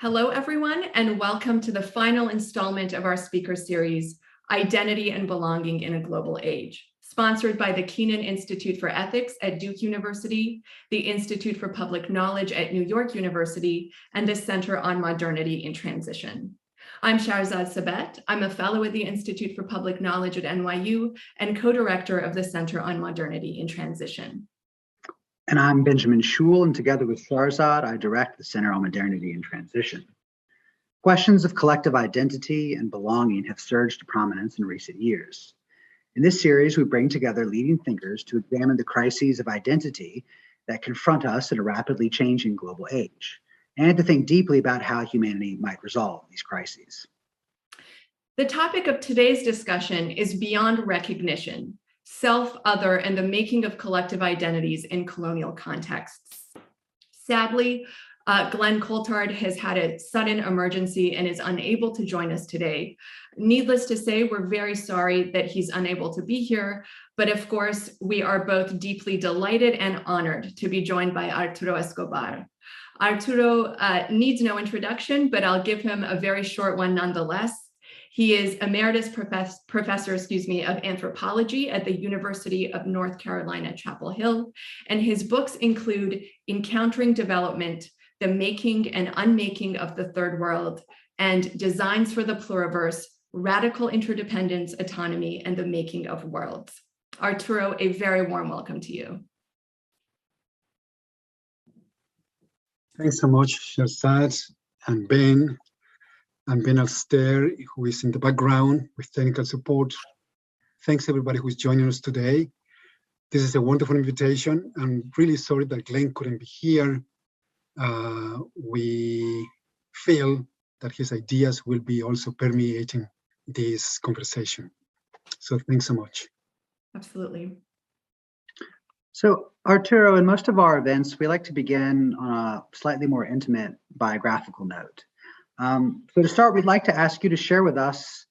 Hello, everyone, and welcome to the final installment of our speaker series, Identity and Belonging in a Global Age, sponsored by the Kenan Institute for Ethics at Duke University, the Institute for Public Knowledge at New York University, and the Center on Modernity in Transition. I'm Shahrzad Sabet. I'm a fellow at the Institute for Public Knowledge at NYU and co-director of the Center on Modernity in Transition. And I'm Benjamin Schul, and together with Shahrzad, I direct the Center on Modernity and Transition. Questions of collective identity and belonging have surged to prominence in recent years. In this series, we bring together leading thinkers to examine the crises of identity that confront us in a rapidly changing global age, and to think deeply about how humanity might resolve these crises. The topic of today's discussion is beyond recognition, self, other, and the making of collective identities in colonial contexts. Sadly, Glenn Coulthard has had a sudden emergency and is unable to join us today. Needless to say, we're very sorry that he's unable to be here, but of course, we are both deeply delighted and honored to be joined by Arturo Escobar. Arturo needs no introduction, but I'll give him a very short one nonetheless. He is Emeritus Professor of Anthropology at the University of North Carolina, Chapel Hill, and his books include Encountering Development, The Making and Unmaking of the Third World, and Designs for the Pluriverse, Radical Interdependence, Autonomy, and the Making of Worlds. Arturo, a very warm welcome to you. Thanks so much, Shahrzad and Ben. I'm Ben Alster, who is in the background with technical support. Thanks everybody who's joining us today. This is a wonderful invitation. I'm really sorry that Glenn couldn't be here. We feel that his ideas will be also permeating this conversation. So thanks so much. Absolutely. So Arturo, in most of our events, we like to begin on a slightly more intimate biographical note. So to start, we'd like to ask you to share with us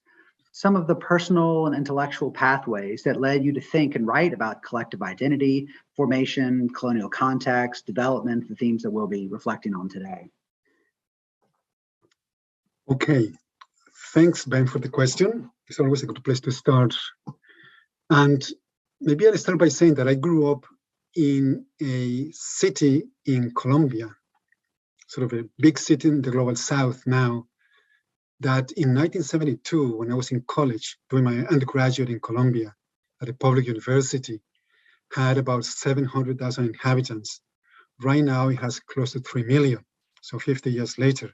some of the personal and intellectual pathways that led you to think and write about collective identity, formation, colonial context, development, the themes that we'll be reflecting on today. Okay, thanks, Ben, for the question. It's always a good place to start. And maybe I'll start by saying that I grew up in a city in Colombia, sort of a big city in the global south now, that in 1972, when I was in college doing my undergraduate in Colombia at a public university, had about 700,000 inhabitants. Right now, it has close to 3 million, so 50 years later.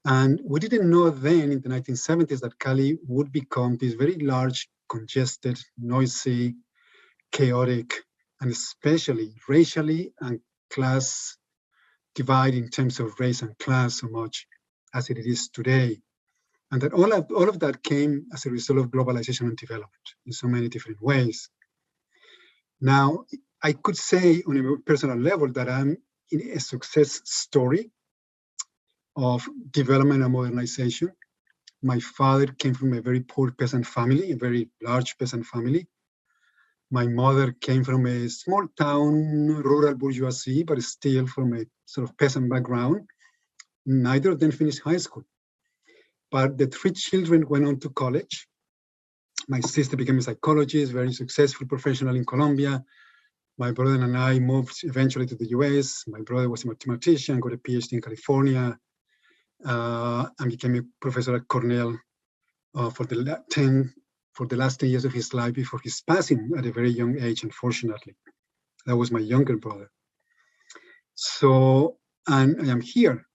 And we didn't know then in the 1970s that Cali would become this very large, congested, noisy, chaotic, and especially racially and class divide in terms of race and class so much as it is today. And that all of that came as a result of globalization and development in so many different ways. Now, I could say on a personal level that I'm in a success story of development and modernization. My father came from a very poor peasant family, a very large peasant family. My mother came from a small town, rural bourgeoisie, but still from a sort of peasant background. Neither of them finished high school. But the 3 children went on to college. My sister became a psychologist, very successful professional in Colombia. My brother and I moved eventually to the US. My brother was a mathematician, got a PhD in California, and became a professor at Cornell for the last 10 years of his life before his passing at a very young age, unfortunately. That was my younger brother. So, and I am here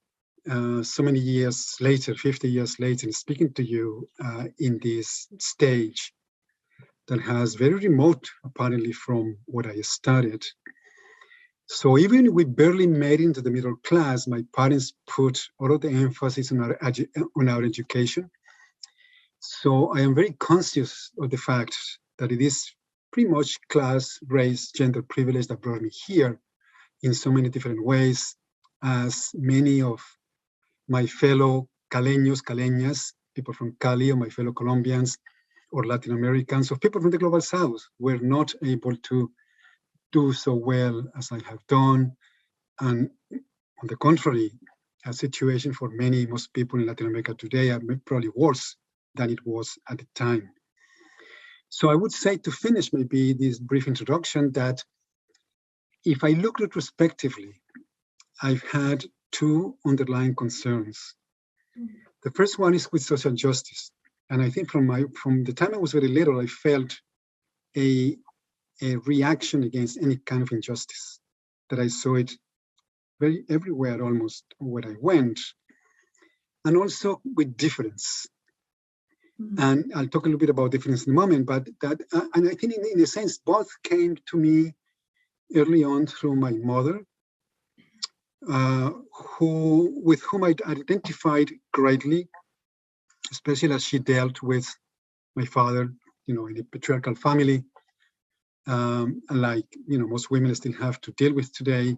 so many years later, 50 years later, speaking to you in this stage that has very remote, apparently, from what I studied. So even if we barely made into the middle class, my parents put all of the emphasis on our education. So I am very conscious of the fact that it is pretty much class, race, gender privilege that brought me here in so many different ways, as many of my fellow Caleños, Caleñas, people from Cali, or my fellow Colombians or Latin Americans, or people from the global south were not able to do so well as I have done. And on the contrary, situation for most people in Latin America today, are probably worse than it was at the time. So I would say, to finish maybe this brief introduction, that if I look retrospectively, I've had two underlying concerns. The first one is with social justice. And I think from the time I was very little, I felt a reaction against any kind of injustice, that I saw it very everywhere almost where I went, and also with difference. And I'll talk a little bit about difference in a moment, but and I think in a sense, both came to me early on through my mother, with whom I identified greatly, especially as she dealt with my father, in a patriarchal family, like most women still have to deal with today.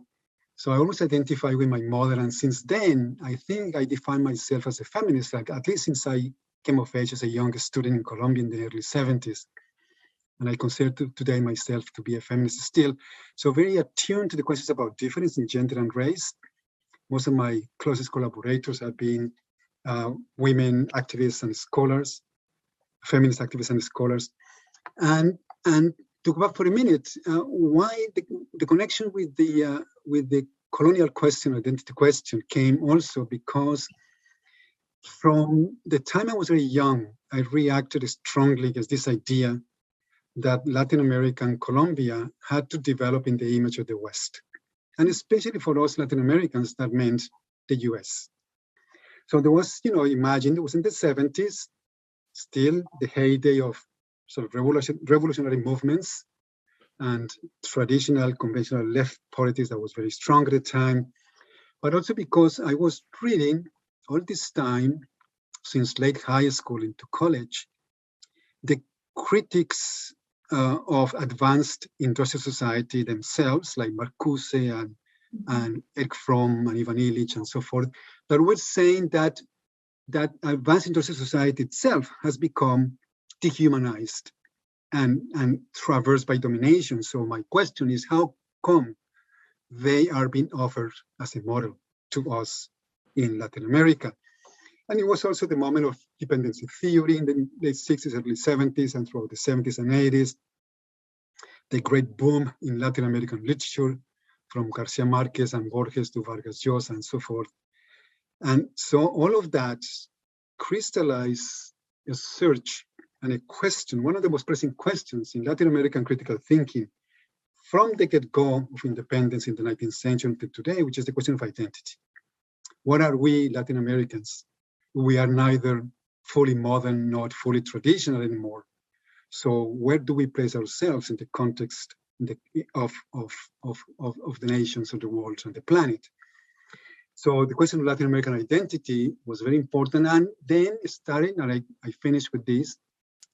So I always identify with my mother, and since then, I think I define myself as a feminist, like at least since I came of age as a young student in Colombia in the early 70s. And I consider today myself to be a feminist still. So very attuned to the questions about difference in gender and race. Most of my closest collaborators have been women activists and scholars, feminist activists and scholars. And to go back for a minute, why the connection with the colonial question, identity question, came also because from the time I was very young, I reacted strongly against this idea that Latin America and Colombia had to develop in the image of the West. And especially for us Latin Americans, that meant the US. So there was, imagine it was in the 70s, still the heyday of sort of revolutionary movements and traditional conventional left politics that was very strong at the time, but also because I was reading all this time, since late high school into college, the critics of advanced industrial society themselves, like Marcuse and Eric Fromm and Ivan Illich and so forth, that were saying that advanced industrial society itself has become dehumanized and traversed by domination. So my question is, how come they are being offered as a model to us in Latin America? And it was also the moment of dependency theory in the late 60s, early 70s, and throughout the 70s and 80s. The great boom in Latin American literature, from Garcia Marquez and Borges to Vargas Llosa and so forth. And so all of that crystallized a search and a question, one of the most pressing questions in Latin American critical thinking from the get-go of independence in the 19th century to today, which is the question of identity. What are we Latin Americans? We are neither fully modern nor fully traditional anymore. So where do we place ourselves in the context of the nations of the world and the planet? So the question of Latin American identity was very important. And then starting, and I finished with this,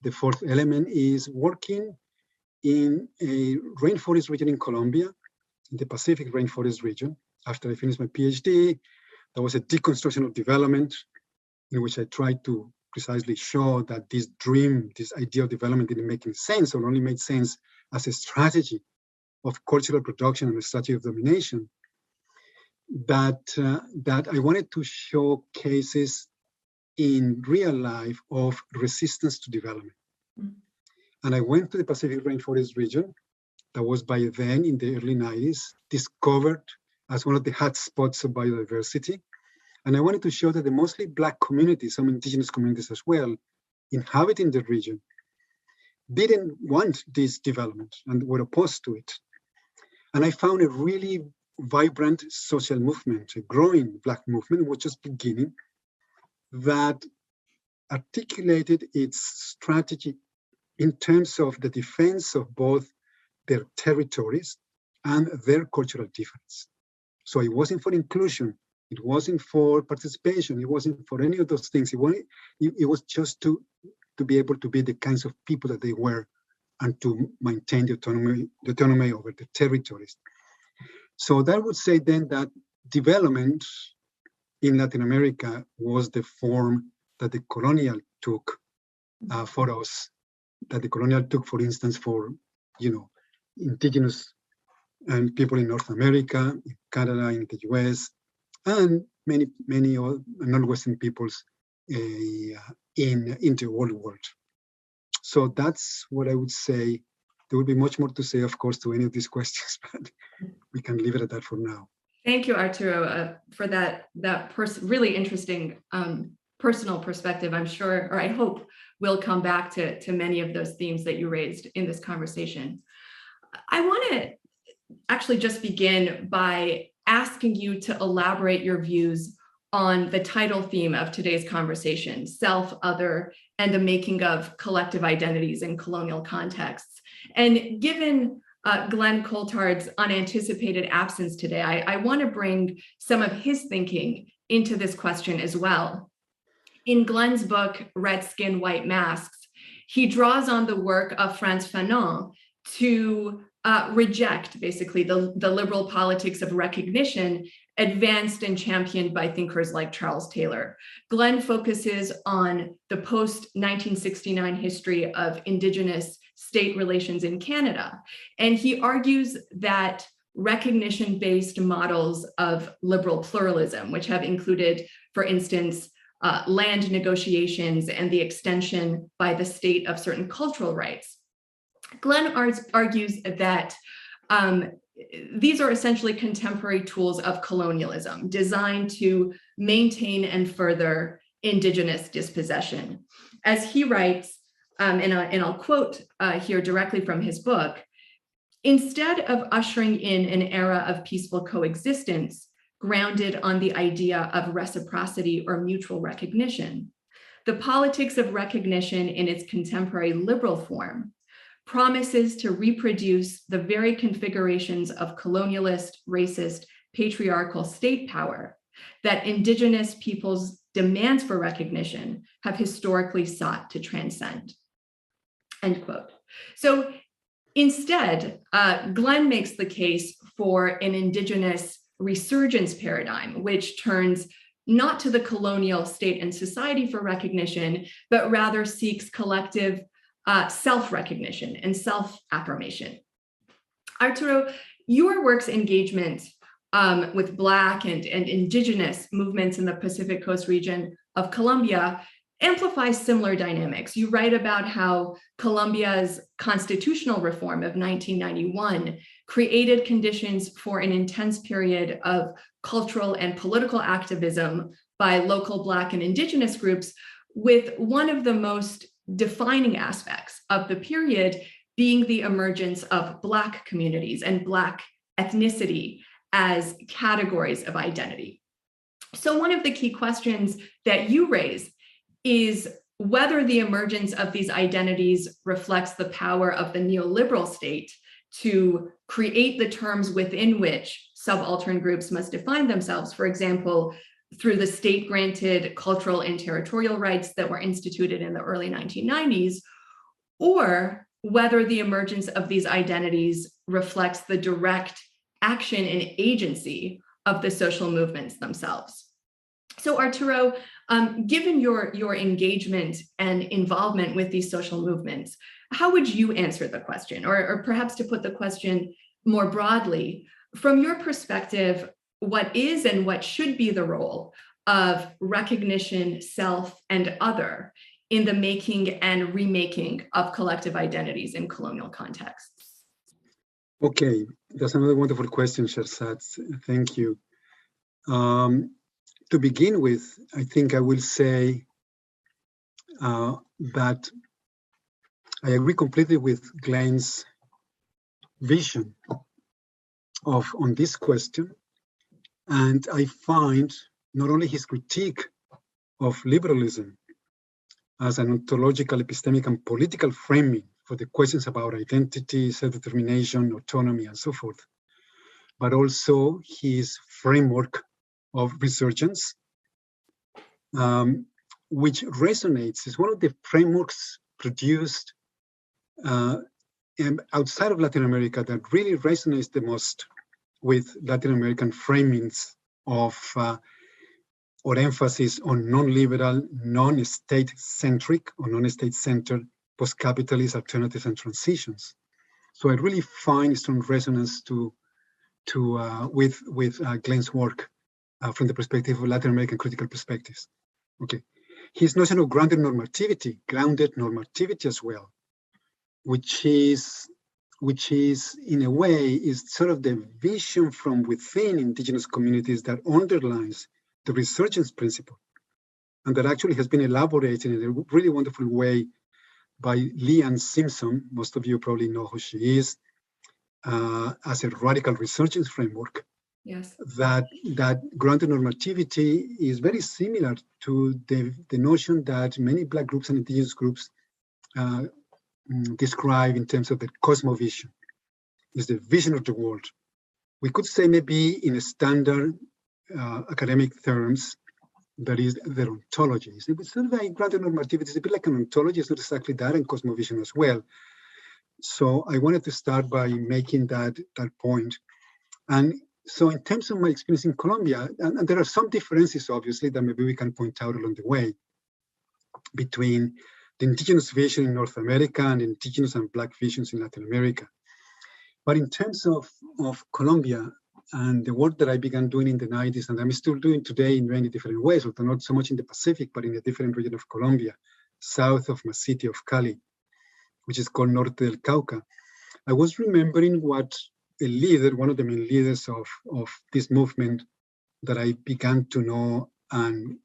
the fourth element is working in a rainforest region in Colombia, in the Pacific rainforest region. After I finished my PhD, there was a deconstruction of development in which I tried to precisely show that this dream, this idea of development didn't make any sense, or only made sense as a strategy of cultural production and a strategy of domination. That I wanted to show cases in real life of resistance to development. And I went to the Pacific rainforest region that was by then, in the early 90s, discovered as one of the hotspots of biodiversity. And I wanted to show that the mostly Black communities, some indigenous communities as well, inhabiting the region, didn't want this development and were opposed to it. And I found a really vibrant social movement, a growing Black movement, which was beginning, that articulated its strategy in terms of the defense of both their territories and their cultural difference. So it wasn't for inclusion, it wasn't for participation, it wasn't for any of those things. It was just to be able to be the kinds of people that they were and to maintain the autonomy over the territories. So that would say then that development in Latin America was the form that the colonial took for us, that the colonial took, for instance, for, indigenous and people in North America, in Canada, in the US, and many non-Western peoples in the old world. So that's what I would say. There would be much more to say, of course, to any of these questions, but we can leave it at that for now. Thank you, Arturo, for that really interesting personal perspective. I'm sure, or I hope, we'll come back to many of those themes that you raised in this conversation. I want to actually just begin by asking you to elaborate your views on the title theme of today's conversation, self, other, and the making of collective identities in colonial contexts. And given Glenn Coulthard's unanticipated absence today, I want to bring some of his thinking into this question as well. In Glenn's book, Red Skin, White Masks, he draws on the work of Frantz Fanon to reject, basically, the liberal politics of recognition advanced and championed by thinkers like Charles Taylor. Glenn focuses on the post-1969 history of Indigenous state relations in Canada, and he argues that recognition-based models of liberal pluralism, which have included, for instance, land negotiations and the extension by the state of certain cultural rights. Glenn argues that these are essentially contemporary tools of colonialism designed to maintain and further Indigenous dispossession. As he writes, and I'll quote here directly from his book, instead of ushering in an era of peaceful coexistence grounded on the idea of reciprocity or mutual recognition, the politics of recognition in its contemporary liberal form promises to reproduce the very configurations of colonialist, racist, patriarchal state power that Indigenous peoples' demands for recognition have historically sought to transcend. End quote. So instead, Glenn makes the case for an Indigenous resurgence paradigm, which turns not to the colonial state and society for recognition, but rather seeks collective self-recognition and self-affirmation. Arturo, your work's engagement with Black and Indigenous movements in the Pacific Coast region of Colombia amplifies similar dynamics. You write about how Colombia's constitutional reform of 1991 created conditions for an intense period of cultural and political activism by local Black and Indigenous groups, with one of the most defining aspects of the period being the emergence of Black communities and Black ethnicity as categories of identity. So one of the key questions that you raise is whether the emergence of these identities reflects the power of the neoliberal state to create the terms within which subaltern groups must define themselves, for example, through the state-granted cultural and territorial rights that were instituted in the early 1990s, or whether the emergence of these identities reflects the direct action and agency of the social movements themselves. So Arturo, given your engagement and involvement with these social movements, how would you answer the question? Or perhaps to put the question more broadly, from your perspective, what is and what should be the role of recognition, self, and other in the making and remaking of collective identities in colonial contexts? Okay, that's another wonderful question, Sherzad. Thank you. To begin with, I think I will say that I agree completely with Glenn's vision on this question. And I find not only his critique of liberalism as an ontological, epistemic, and political framing for the questions about identity, self-determination, autonomy, and so forth, but also his framework of resurgence, which resonates, is one of the frameworks produced outside of Latin America that really resonates the most with Latin American framings of or emphasis on non-liberal, non-state-centric or non-state-centered post-capitalist alternatives and transitions. So I really find strong resonance with Glenn's work from the perspective of Latin American critical perspectives. Okay, his notion of grounded normativity as well, which is in a way is sort of the vision from within indigenous communities that underlines the resurgence principle, and that actually has been elaborated in a really wonderful way by Leanne Simpson. Most of you probably know who she is, as a radical resurgence framework. Yes. That grounded normativity is very similar to the notion that many Black groups and indigenous groups describe in terms of the cosmovision, is the vision of the world. We could say maybe in a standard academic terms, that is their ontology. It's sort of like grounded normativity is a bit like an ontology, it's not exactly that, and cosmovision as well. So I wanted to start by making that point. And so in terms of my experience in Colombia, and there are some differences, obviously, that maybe we can point out along the way between the indigenous vision in North America and indigenous and Black visions in Latin America. But in terms of Colombia and the work that I began doing in the 90s, and I'm still doing today in many different ways, although not so much in the Pacific, but in a different region of Colombia, south of my city of Cali, which is called Norte del Cauca, I was remembering what a leader, one of the main leaders of this movement that I began to know and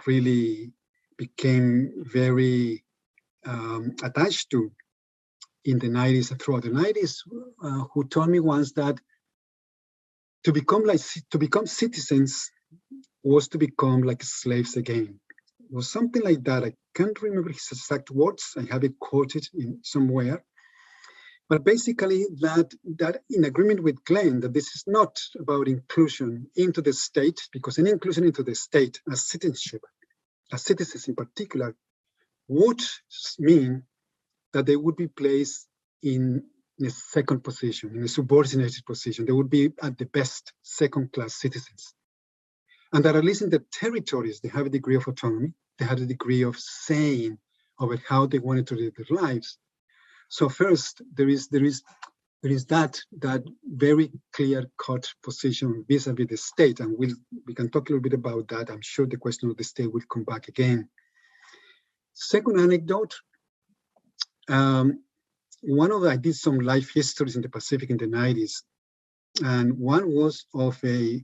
really became very attached to in the 90s and throughout the 90s, who told me once that to become citizens was to become like slaves again. It was something like that. I can't remember his exact words. I have it quoted in somewhere. But basically that in agreement with Glenn, that this is not about inclusion into the state, because an inclusion into the state as citizenship, as citizens in particular, would mean that they would be placed in a second position, in a subordinated position. They would be at the best second-class citizens. And that at least in the territories, they have a degree of autonomy, they had a degree of saying over how they wanted to live their lives. So first, there is that very clear-cut position vis-a-vis the state, and we can talk a little bit about that. I'm sure the question of the state will come back again. Second anecdote, I did some life histories in the Pacific in the 90s, and one was of a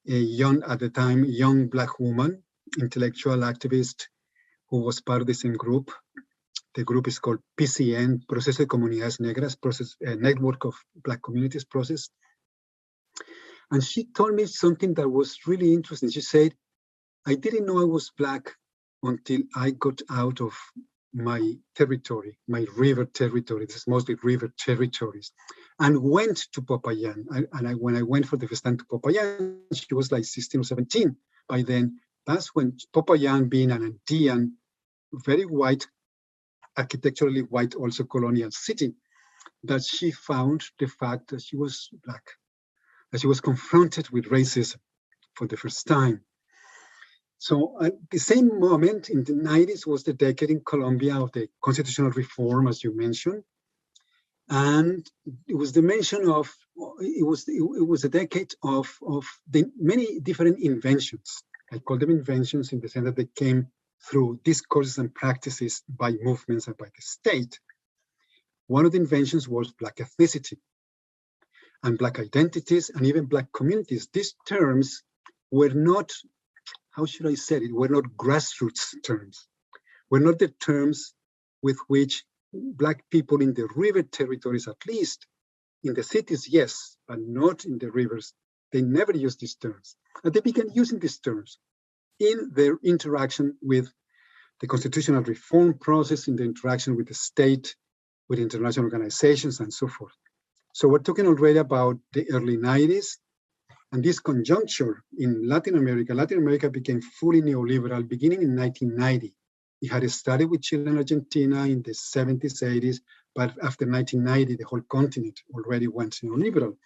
young, at the time, young Black woman, intellectual activist, who was part of the same group. The group is called PCN, Proceso de Comunidades Negras, Network of Black Communities Process. And she told me something that was really interesting. She said, I didn't know I was Black until I got out of my territory, my river territory. This is mostly river territories, and went to Popayan. When I went for the first time to Popayan, she was like 16 or 17 by then. That's when Popayan, being an Andean, very white, architecturally white, also colonial city, that she found the fact that she was Black, that she was confronted with racism for the first time. So at the same moment in the 90s was the decade in Colombia of the constitutional reform, as you mentioned. And it was the mention of, it was a decade of the many different inventions. I call them inventions in the sense that they came through discourses and practices by movements and by the state. One of the inventions was Black ethnicity and Black identities and even Black communities. These terms were not, how should I say it, were not grassroots terms, were not the terms with which Black people in the river territories, at least in the cities, yes, but not in the rivers. They never used these terms. And they began using these terms in their interaction with the constitutional reform process, in the interaction with the state, with international organizations, and so forth. So we're talking already about the early 90s, and this conjuncture in Latin America became fully neoliberal beginning in 1990. It had started with Chile and Argentina in the 70s, 80s, but after 1990, the whole continent already went neoliberal,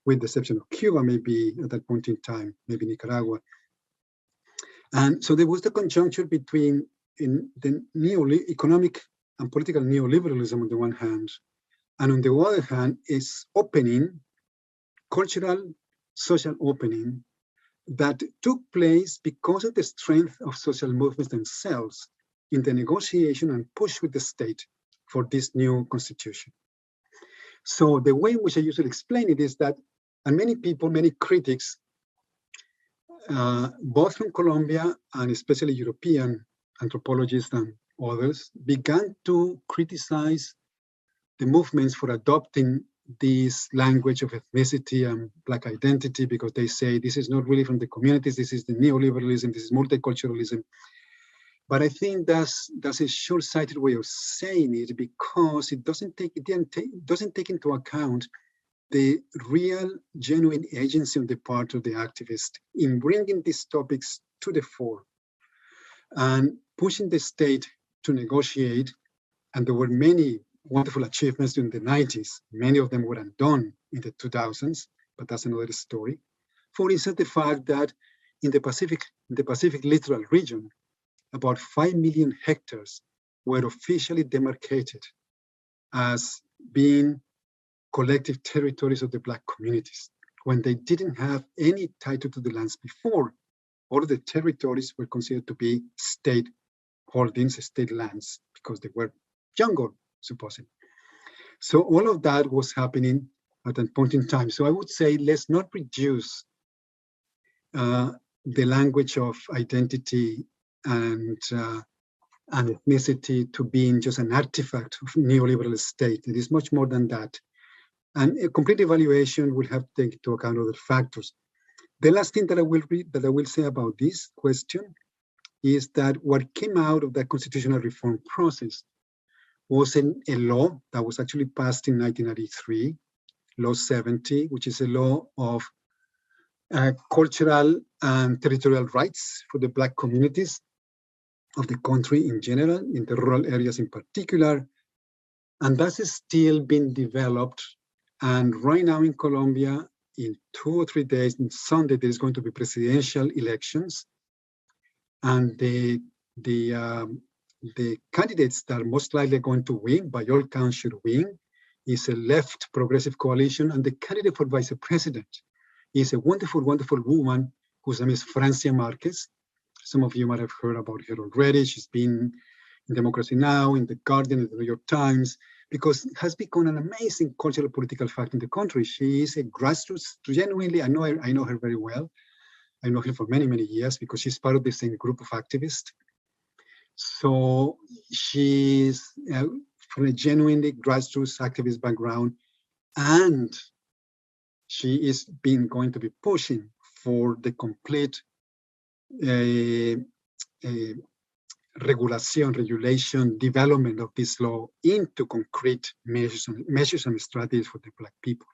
with the exception of Cuba, maybe at that point in time, maybe Nicaragua. And so there was the conjuncture between the economic and political neoliberalism on the one hand, and on the other hand is opening, cultural, social opening that took place because of the strength of social movements themselves in the negotiation and push with the state for this new constitution. So the way in which I usually explain it is that, and many people, many critics, both from Colombia and especially European anthropologists and others, began to criticize the movements for adopting this language of ethnicity and Black identity, because they say this is not really from the communities, this is the neoliberalism, this is multiculturalism. But I think that's a short-sighted way of saying it, because it doesn't take into account the real, genuine agency on the part of the activist in bringing these topics to the fore and pushing the state to negotiate. And there were many wonderful achievements during the 90s. Many of them were undone in the 2000s, but that's another story. For instance, the fact that in the Pacific littoral region, about 5 million hectares were officially demarcated as being collective territories of the Black communities, when they didn't have any title to the lands before. All of the territories were considered to be state holdings, state lands, because they were jungle, supposedly. So all of that was happening at that point in time. So I would say, let's not reduce the language of identity and ethnicity to being just an artifact of neoliberal state. It is much more than that. And a complete evaluation will have to take into account other factors. The last thing that I will say about this question is that what came out of that constitutional reform process was a law that was actually passed in 1993, Law 70, which is a law of cultural and territorial rights for the Black communities of the country in general, in the rural areas in particular. And that is still being developed. And right now in Colombia, in 2 or 3 days, on Sunday, there is going to be presidential elections. And the candidates that are most likely going to win, by all counts should win, is a left progressive coalition. And the candidate for vice president is a wonderful, wonderful woman whose name is Francia Marquez. Some of you might have heard about her already. She's been in Democracy Now!, in The Guardian, in the New York Times, because it has become an amazing cultural political fact in the country. She is a grassroots, genuinely, I know her very well. I know her for many, many years because she's part of the same group of activists. So she's from a genuinely grassroots activist background, and she is going to be pushing for the complete regulation, development of this law into concrete measures and strategies for the Black people.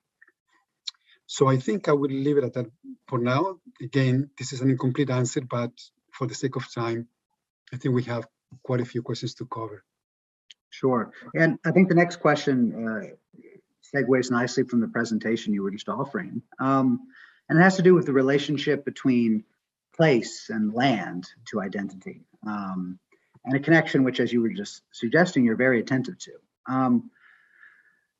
So I think I will leave it at that for now. Again, this is an incomplete answer, but for the sake of time, I think we have quite a few questions to cover. Sure. And I think the next question segues nicely from the presentation you were just offering. And it has to do with the relationship between place and land to identity, and a connection which, as you were just suggesting, you're very attentive to.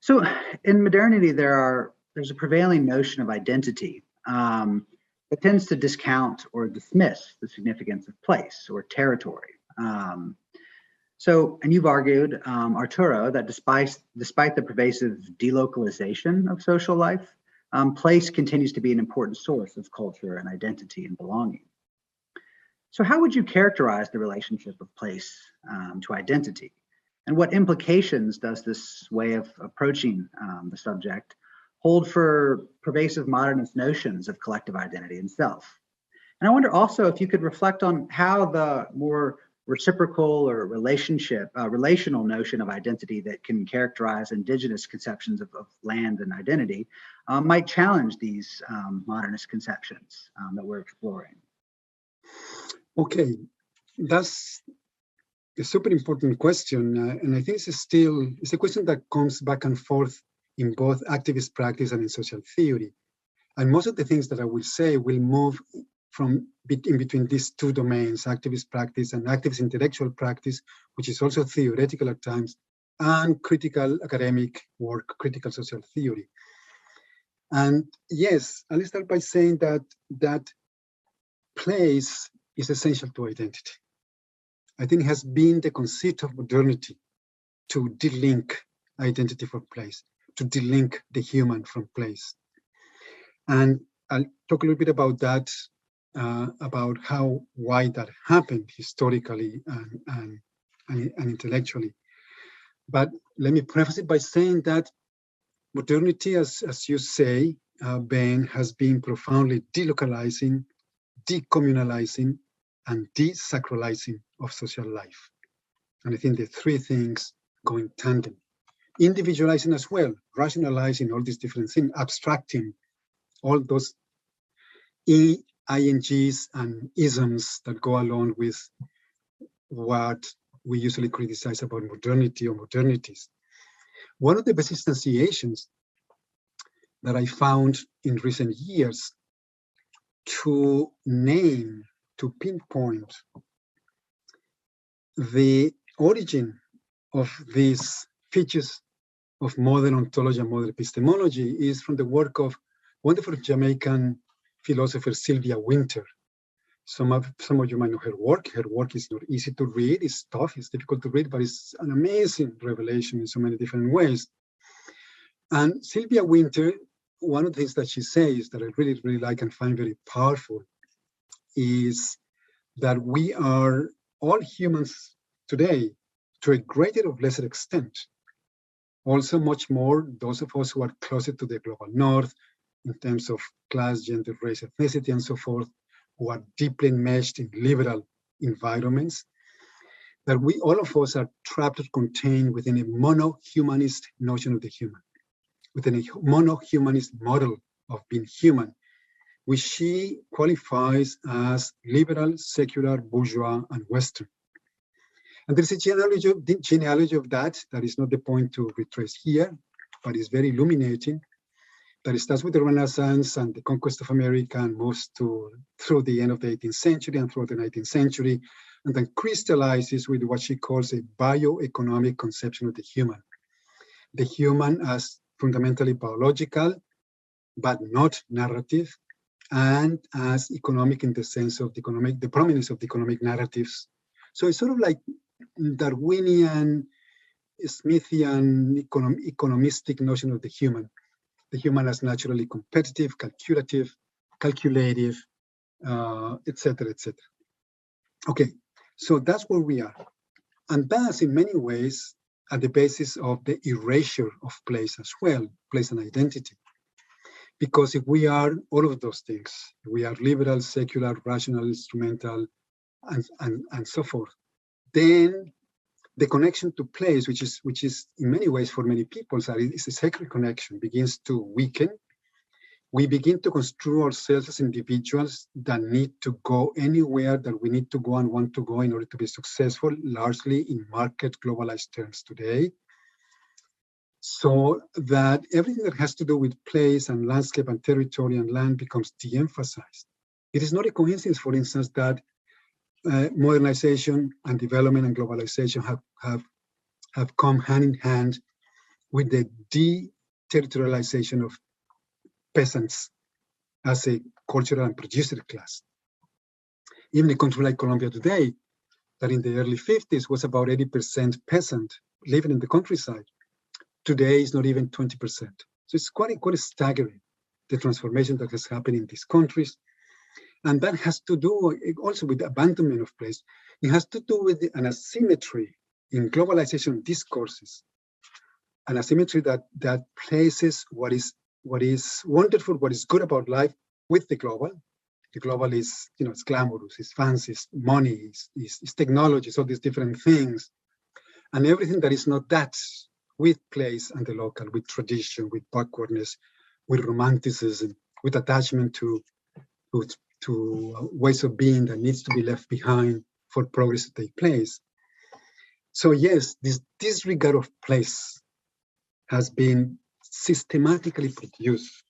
So in modernity, there's a prevailing notion of identity that tends to discount or dismiss the significance of place or territory. And you've argued, Arturo, that despite the pervasive delocalization of social life, place continues to be an important source of culture and identity and belonging. So how would you characterize the relationship of place to identity? And what implications does this way of approaching the subject hold for pervasive modernist notions of collective identity and self? And I wonder also if you could reflect on how the more reciprocal or relational notion of identity that can characterize indigenous conceptions of land and identity might challenge these modernist conceptions that we're exploring. Okay, that's a super important question. And I think it's a question that comes back and forth in both activist practice and in social theory. And most of the things that I will say will move from in between these two domains, activist practice and activist intellectual practice, which is also theoretical at times, and critical academic work, critical social theory. And yes, I'll start by saying that place is essential to identity. I think it has been the conceit of modernity to delink identity from place, to delink the human from place. And I'll talk a little bit about that, about why that happened historically and intellectually. But let me preface it by saying that modernity, as you say, Ben, has been profoundly delocalizing, decommunalizing, and desacralizing of social life. And I think the three things go in tandem. Individualizing as well, rationalizing all these different things, abstracting all those INGs and isms that go along with what we usually criticize about modernity or modernities. One of the best instantiations that I found in recent years to name, to pinpoint the origin of these features of modern ontology and modern epistemology is from the work of wonderful Jamaican philosopher Sylvia Wynter. Some of you might know her work. Her work is not easy to read. It's tough. It's difficult to read, but it's an amazing revelation in so many different ways. And Sylvia Wynter, one of the things that she says that I really, really like and find very powerful is that we are all humans today to a greater or lesser extent. Also much more those of us who are closer to the global north in terms of class, gender, race, ethnicity, and so forth, who are deeply enmeshed in liberal environments, that we, all of us, are trapped or contained within a mono-humanist notion of the human, within a mono-humanist model of being human, which she qualifies as liberal, secular, bourgeois, and Western. And there's a genealogy of that is not the point to retrace here, but is very illuminating, that it starts with the Renaissance and the conquest of America and moves through the end of the 18th century and through the 19th century, and then crystallizes with what she calls a bioeconomic conception of the human. The human as fundamentally biological, but not narrative, and as economic in the sense of the prominence of the economic narratives. So it's sort of like Darwinian, Smithian, economistic notion of the human as naturally competitive, calculative, etc., etc. Okay, so that's where we are. And that's in many ways at the basis of the erasure of place as well, place and identity. Because if we are all of those things, we are liberal, secular, rational, instrumental, and so forth, then the connection to place, which is in many ways for many people, is a sacred connection, begins to weaken. We begin to construe ourselves as individuals that need to go anywhere that we need to go and want to go in order to be successful, largely in market globalized terms today. So that everything that has to do with place and landscape and territory and land becomes de-emphasized. It is not a coincidence, for instance, that modernization and development and globalization have come hand in hand with the de-territorialization of peasants as a cultural and producer class. Even a country like Colombia today, that in the early 50s was about 80% peasant living in the countryside, today is not even 20%. So it's quite staggering, the transformation that has happened in these countries. And that has to do also with the abandonment of place. It has to do with an asymmetry in globalization discourses, an asymmetry that places what is wonderful, what is good about life with the global. The global is, it's glamorous, it's fancy, it's money, it's technology, so these different things. And everything that is not that, with place and the local, with tradition, with backwardness, with romanticism, with attachment to ways of being that needs to be left behind for progress to take place. So yes, this disregard of place has been systematically produced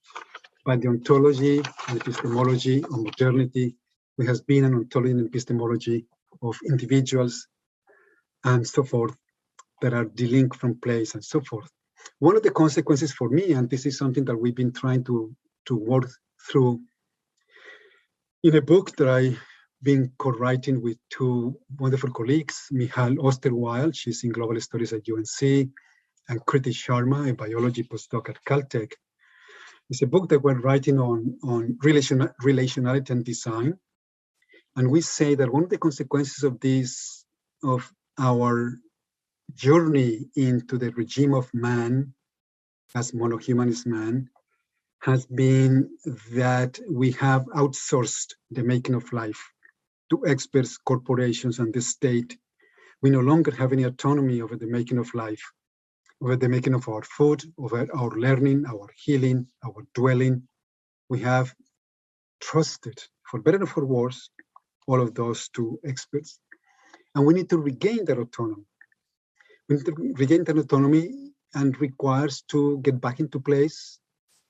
by the ontology and epistemology of modernity, which has been an ontology and epistemology of individuals and so forth that are delinked from place and so forth. One of the consequences for me, and this is something that we've been trying to work through In a book that I've been co-writing with two wonderful colleagues, Michal Osterweil, she's in global studies at UNC, and Kriti Sharma, a biology postdoc at Caltech. It's a book that we're writing on relationality and design. And we say that one of the consequences of this, of our journey into the regime of man, as monohumanist man, has been that we have outsourced the making of life to experts, corporations, and the state. We no longer have any autonomy over the making of life, over the making of our food, over our learning, our healing, our dwelling. We have trusted, for better or for worse, all of those to experts. And we need to regain that autonomy. We need to regain that autonomy, and requires to get back into place,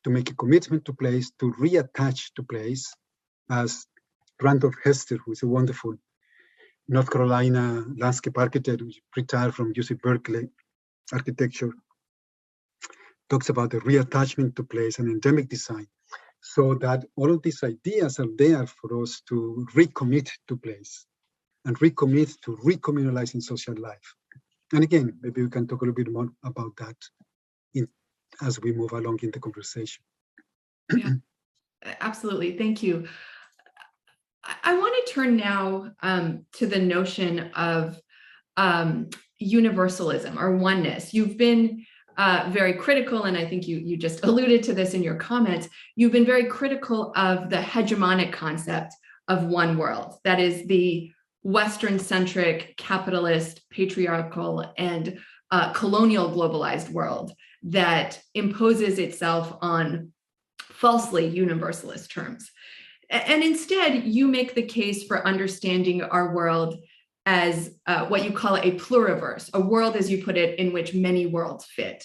to make a commitment to place, to reattach to place, as Randolph Hester, who is a wonderful North Carolina landscape architect, who retired from UC Berkeley architecture, talks about the reattachment to place and endemic design, so that all of these ideas are there for us to recommit to place and recommit to recommunalizing social life. And again, maybe we can talk a little bit more about that as we move along in the conversation. Yeah, absolutely. Thank you. I want to turn now to the notion of universalism or oneness. You've been very critical, and I think you just alluded to this in your comments. You've been very critical of the hegemonic concept of one world, that is the Western-centric, capitalist, patriarchal, and colonial globalized world that imposes itself on falsely universalist terms. And instead, you make the case for understanding our world as what you call a pluriverse, a world, as you put it, in which many worlds fit.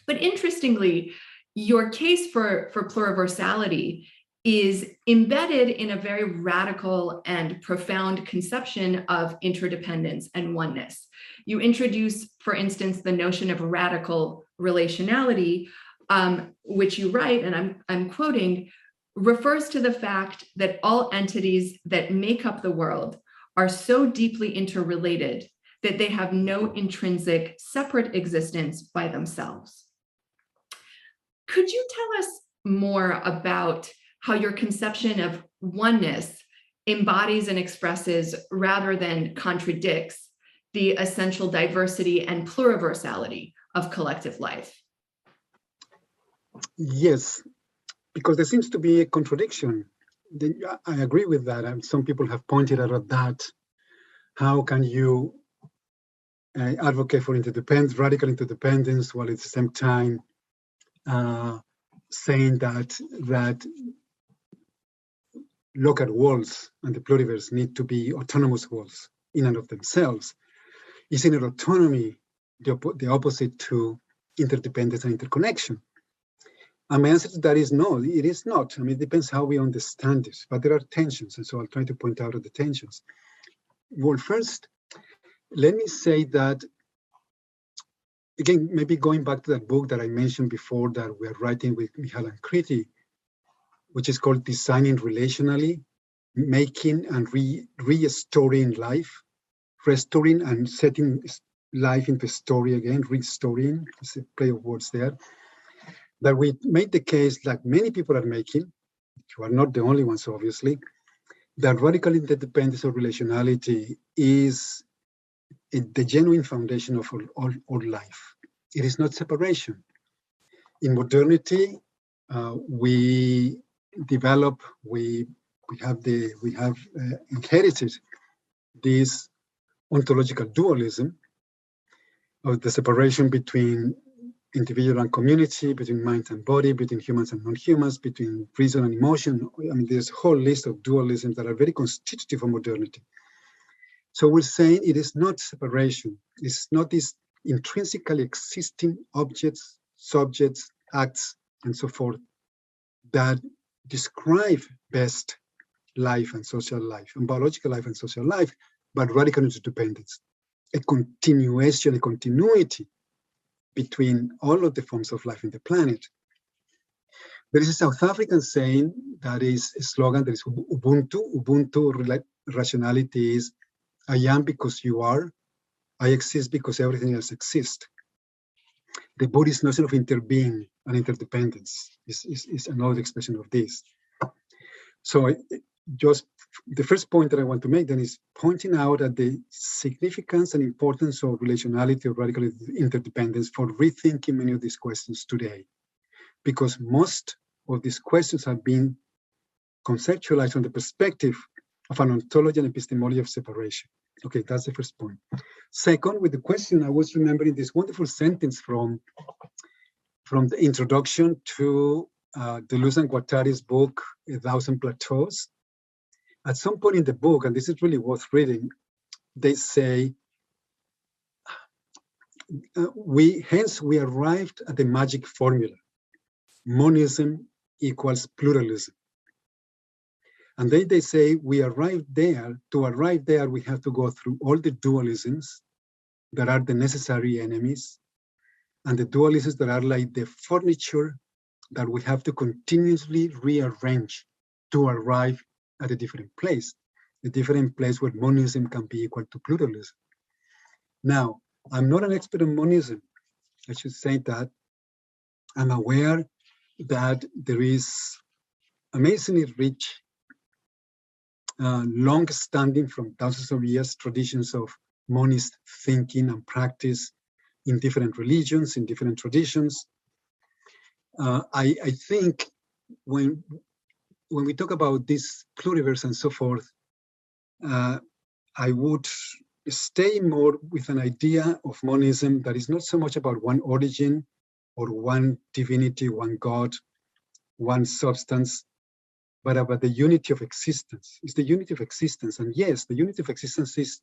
But interestingly, your case for pluriversality is embedded in a very radical and profound conception of interdependence and oneness. You introduce, for instance, the notion of radical relationality, which you write, and I'm quoting, refers to the fact that all entities that make up the world are so deeply interrelated that they have no intrinsic separate existence by themselves. Could you tell us more about how your conception of oneness embodies and expresses, rather than contradicts, the essential diversity and pluriversality of collective life? Yes, because there seems to be a contradiction. I agree with that, and some people have pointed out at that. How can you advocate for interdependence, radical interdependence, while at the same time saying that local worlds and the pluriverse need to be autonomous worlds in and of themselves? Isn't it autonomy the opposite to interdependence and interconnection? And my answer to that is no, it is not. I mean, it depends how we understand this, but there are tensions, and so I'll try to point out the tensions. Well, first, let me say that, again, maybe going back to that book that I mentioned before that we're writing with Michal and Kriti, which is called Designing Relationally, Making and Restoring Life, restoring and setting life into story again, restoring, it's a play of words there, that we made the case, like many people are making, you are not the only ones, obviously, that radical interdependence or relationality is the genuine foundation of all life. It is not separation. In modernity, we have inherited this ontological dualism of the separation between individual and community, between mind and body, between humans and non-humans, between reason and emotion. I mean, there's a whole list of dualisms that are very constitutive of modernity. So we're saying it is not separation. It's not these intrinsically existing objects, subjects, acts, and so forth that describe best life and social life, and biological life and social life, but radical interdependence, a continuation, a continuity between all of the forms of life in the planet. There is a South African saying that is a slogan that is Ubuntu. Ubuntu rationality is, I am because you are, I exist because everything else exists. The Buddhist notion of interbeing and interdependence is another expression of this. So just the first point that I want to make then is pointing out at the significance and importance of relationality or radical interdependence for rethinking many of these questions today. Because most of these questions have been conceptualized from the perspective of an ontology and epistemology of separation. Okay, that's the first point. Second, with the question, I was remembering this wonderful sentence from the introduction to Deleuze and Guattari's book, 1,000 Plateaus. At some point in the book, and this is really worth reading, they say, we arrived at the magic formula. Monism equals pluralism. And then they say we arrived there. To arrive there, we have to go through all the dualisms that are the necessary enemies, and the dualisms that are like the furniture that we have to continuously rearrange to arrive at a different place, a different place where monism can be equal to pluralism. Now, I'm not an expert on monism. I should say that. I'm aware that there is amazingly rich, long-standing from thousands of years traditions of monist thinking and practice in different religions, in different traditions. I think when we talk about this pluriverse and so forth, I would stay more with an idea of monism that is not so much about one origin or one divinity, one God, one substance, but about the unity of existence. It's the unity of existence. And yes, the unity of existence is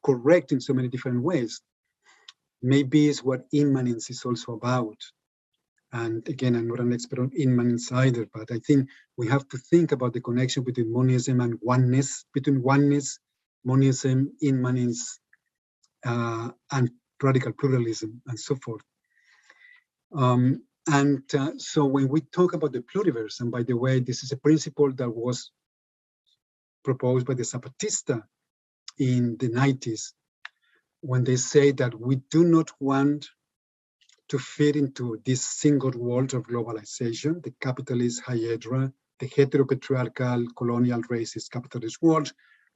correct in so many different ways. Maybe it's what immanence is also about. And again, I'm not an expert on immanence either, but I think we have to think about the connection between monism and oneness, between oneness, monism, immanence, and radical pluralism, and so forth. So when we talk about the pluriverse, and by the way, this is a principle that was proposed by the Zapatista in the 90s, when they say that we do not want to fit into this single world of globalization, the capitalist hydra, the heteropatriarchal, colonial, racist, capitalist world.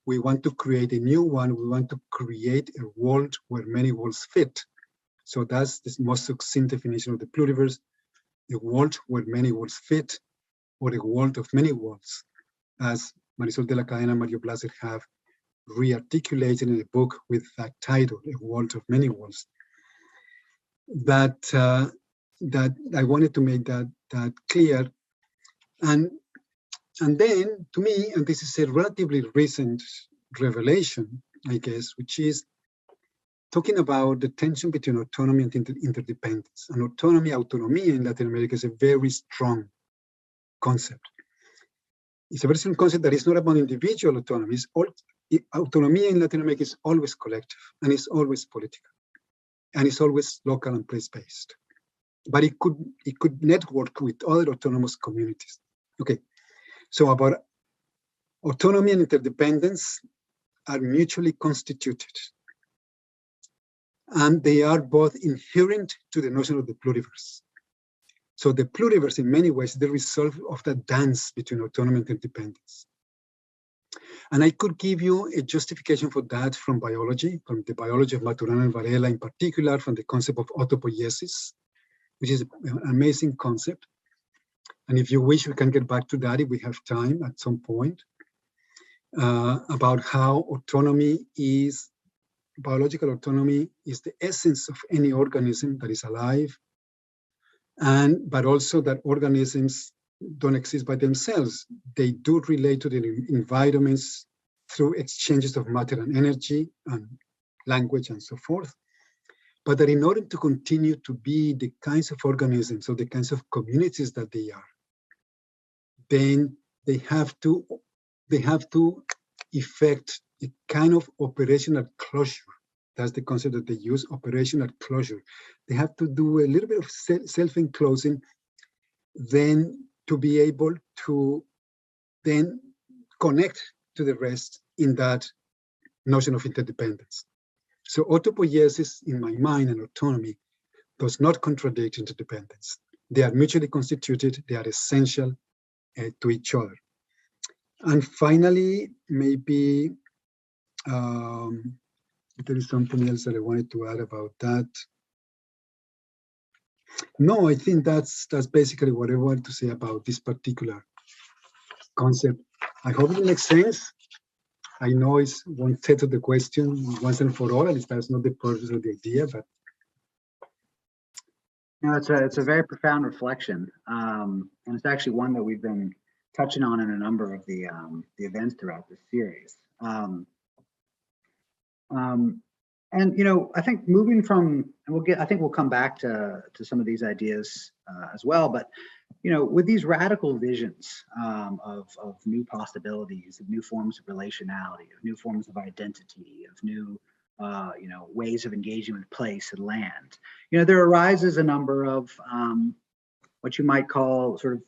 We want to create a new one. We want to create a world where many worlds fit. So that's the most succinct definition of the pluriverse, a world where many worlds fit, or a world of many worlds, as Marisol de la Cadena and Mario Blaser have re-articulated in a book with that title, A World of Many Worlds. That I wanted to make that clear. And then, to me, and this is a relatively recent revelation, I guess, which is talking about the tension between autonomy and interdependence. And autonomy in Latin America is a very strong concept. It's a very strong concept that is not about individual autonomy. Autonomy in Latin America is always collective, and it's always political, and it's always local and place-based. But it could network with other autonomous communities. Okay, so about autonomy and interdependence are mutually constituted. And they are both inherent to the notion of the pluriverse. So the pluriverse, in many ways, is the result of that dance between autonomy and interdependence. And I could give you a justification for that from biology, from the biology of Maturana and Varela in particular, from the concept of autopoiesis, which is an amazing concept. And if you wish, we can get back to that if we have time at some point, about how biological autonomy is the essence of any organism that is alive, but also that organisms don't exist by themselves. They do relate to the environments through exchanges of matter and energy and language and so forth. But that in order to continue to be the kinds of organisms or the kinds of communities that they are, then they have to effect a kind of operational closure. That's the concept that they use, operational closure. They have to do a little bit of self-enclosing, then to be able to then connect to the rest in that notion of interdependence. So autopoiesis, in my mind, and autonomy does not contradict interdependence. They are mutually constituted, they are essential to each other. And finally, maybe there is something else that I wanted to add about that. No, I think that's basically what I wanted to say about this particular concept. I hope it makes sense. I know it's one set of the question once and for all, at least that's not the purpose of the idea, but. No, it's a very profound reflection. And it's actually one that we've been touching on in a number of the events throughout this series. And I think moving from, and I think we'll come back to some of these ideas as well. But with these radical visions of new possibilities, of new forms of relationality, of new forms of identity, of new ways of engaging with place and land, there arises a number of what you might call sort of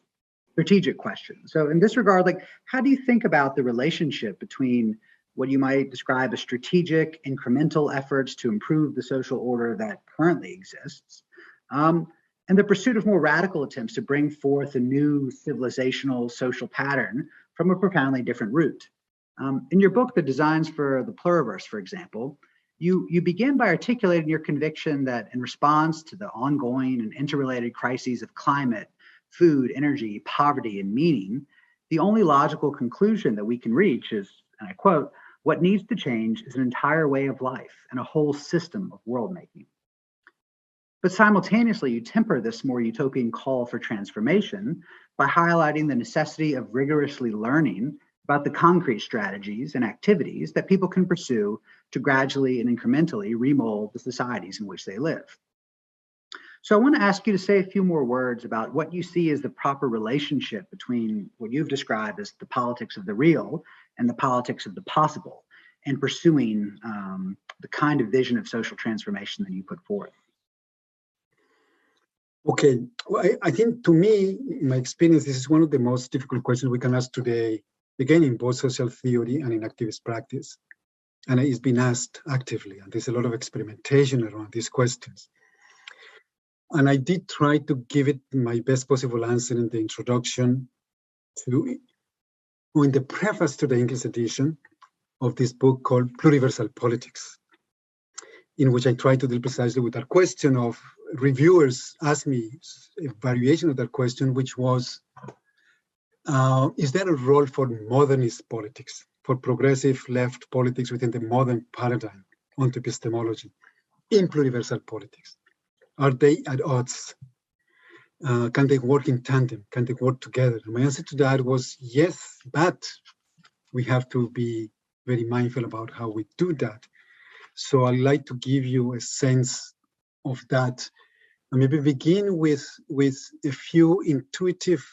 strategic questions. So in this regard, like, how do you think about the relationship between what you might describe as strategic, incremental efforts to improve the social order that currently exists, and the pursuit of more radical attempts to bring forth a new civilizational social pattern from a profoundly different root? In your book, The Designs for the Pluriverse, for example, you begin by articulating your conviction that in response to the ongoing and interrelated crises of climate, food, energy, poverty, and meaning, the only logical conclusion that we can reach is, and I quote, "What needs to change is an entire way of life and a whole system of world making." But simultaneously, you temper this more utopian call for transformation by highlighting the necessity of rigorously learning about the concrete strategies and activities that people can pursue to gradually and incrementally remold the societies in which they live. So I want to ask you to say a few more words about what you see as the proper relationship between what you've described as the politics of the real and the politics of the possible, and pursuing the kind of vision of social transformation that you put forth. Okay, well, I think to me, in my experience, this is one of the most difficult questions we can ask today, again, in both social theory and in activist practice. And it's been asked actively, and there's a lot of experimentation around these questions. And I did try to give it my best possible answer in the introduction or in the preface to the English edition of this book called Pluriversal Politics, in which I try to deal precisely with that question of reviewers asked me a variation of that question, which was, is there a role for modernist politics, for progressive left politics within the modern paradigm onto epistemology in pluriversal politics? Are they at odds? Can they work in tandem? Can they work together? And my answer to that was yes, but we have to be very mindful about how we do that. So I'd like to give you a sense of that, and maybe begin with a few intuitive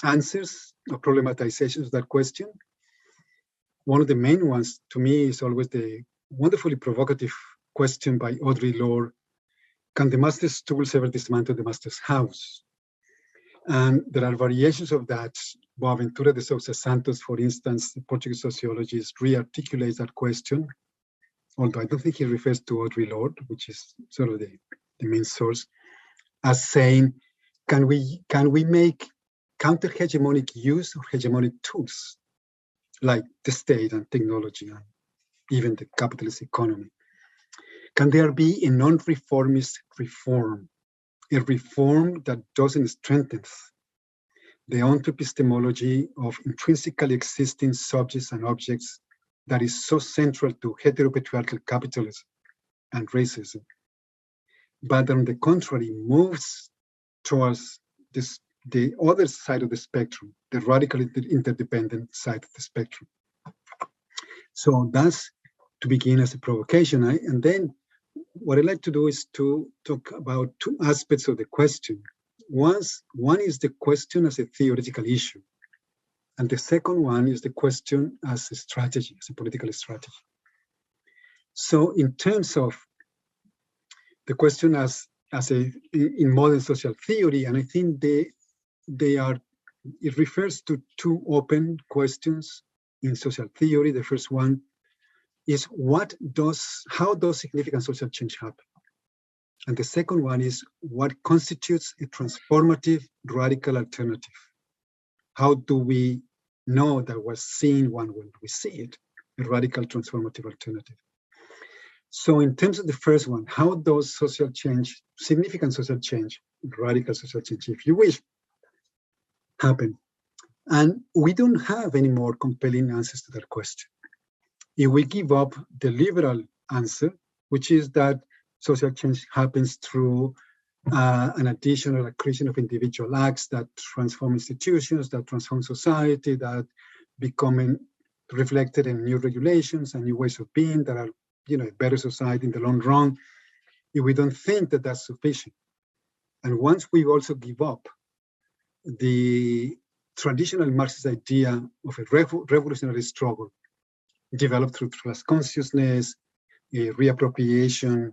answers or problematizations of that question. One of the main ones to me is always the wonderfully provocative question by Audre Lorde: can the master's tools ever dismantle the master's house? And there are variations of that. Boaventura de Sousa Santos, for instance, the Portuguese sociologist, re-articulates that question, although I don't think he refers to Audre Lorde, which is sort of the main source, as saying, can we make counter-hegemonic use of hegemonic tools, like the state and technology and even the capitalist economy? Can there be a non-reformist reform, a reform that doesn't strengthen the onto-epistemology of intrinsically existing subjects and objects that is so central to heteropatriarchal capitalism and racism, but on the contrary moves towards the other side of the spectrum, the radical interdependent side of the spectrum? So that's to begin as a provocation. And then what I'd like to do is to talk about two aspects of the question. One is the question as a theoretical issue, and the second one is the question as a strategy, as a political strategy. So in terms of the question in modern social theory, and I think they are it refers to two open questions in social theory. The first one is how does significant social change happen? And the second one is what constitutes a transformative radical alternative? How do we know that we're seeing one when we see it, a radical transformative alternative? So in terms of the first one, how does social change, significant social change, radical social change, if you wish, happen? And we don't have any more compelling answers to that question. If we give up the liberal answer, which is that social change happens through an additional accretion of individual acts that transform institutions, that transform society, that become reflected in new regulations and new ways of being that are, a better society in the long run. If we don't think that that's sufficient, and once we also give up the traditional Marxist idea of a revolutionary struggle developed through class consciousness, a reappropriation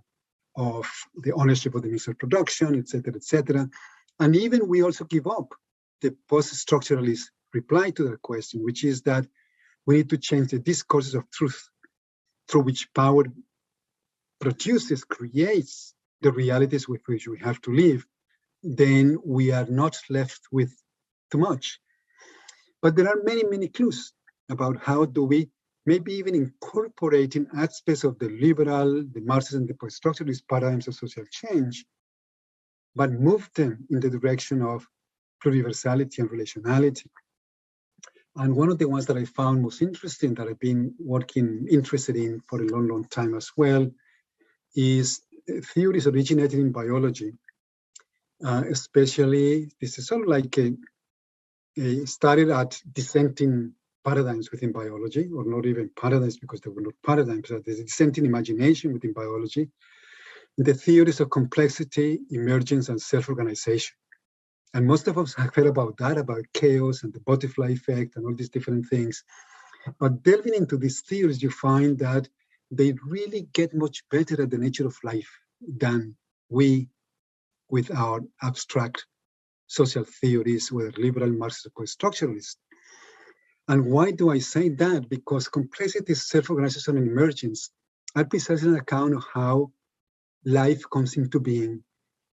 of the ownership of the means of production, et cetera, and even we also give up the post-structuralist reply to that question, which is that we need to change the discourses of truth through which power produces, creates the realities with which we have to live, then we are not left with too much. But there are many, many clues about how do we maybe even incorporating aspects of the liberal, the Marxist, and the post-structuralist paradigms of social change, but move them in the direction of pluriversality and relationality. And one of the ones that I found most interesting, that I've been interested in for a long, long time as well, is theories originating in biology. Especially, this is sort of like started at dissenting paradigms within biology, or not even paradigms because they were not paradigms, but there's a dissenting imagination within biology. The theories of complexity, emergence, and self-organization. And most of us have heard about that, about chaos and the butterfly effect and all these different things. But delving into these theories, you find that they really get much better at the nature of life than we with our abstract social theories, whether liberal, Marxist, or structuralist. And why do I say that? Because complexity, self-organization, and emergence are precisely an account of how life comes into being.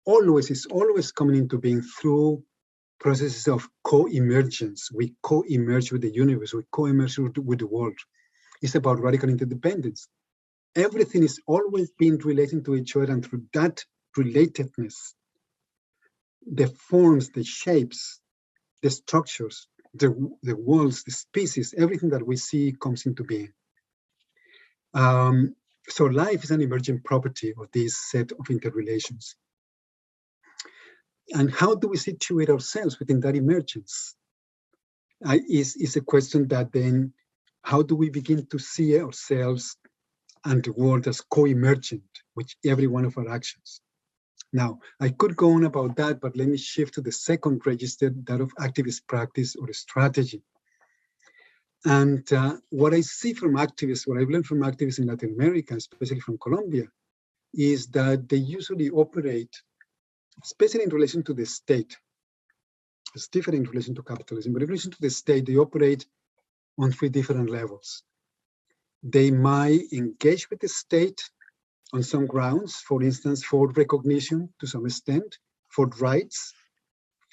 Is always coming into being through processes of co-emergence. We co-emerge with the universe, we co-emerge with the world. It's about radical interdependence. Everything is always being relating to each other, and through that relatedness, the forms, the shapes, the structures, the worlds, the species, everything that we see comes into being. So life is an emergent property of this set of interrelations. And how do we situate ourselves within that emergence? Is a question that then, how do we begin to see ourselves and the world as co-emergent with every one of our actions? Now, I could go on about that, but let me shift to the second register, that of activist practice or strategy. And what I see from activists, what I've learned from activists in Latin America, especially from Colombia, is that they usually operate, especially in relation to the state. It's different in relation to capitalism, but in relation to the state, they operate on three different levels. They might engage with the state on some grounds, for instance, for recognition to some extent, for rights,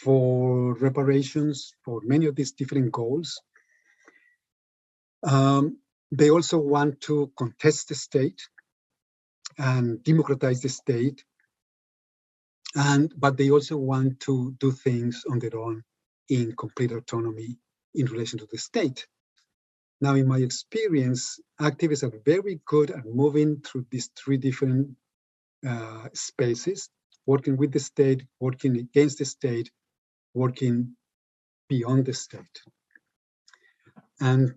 for reparations, for many of these different goals. They also want to contest the state and democratize the state, but they also want to do things on their own in complete autonomy in relation to the state. Now, in my experience, activists are very good at moving through these three different spaces, working with the state, working against the state, working beyond the state. And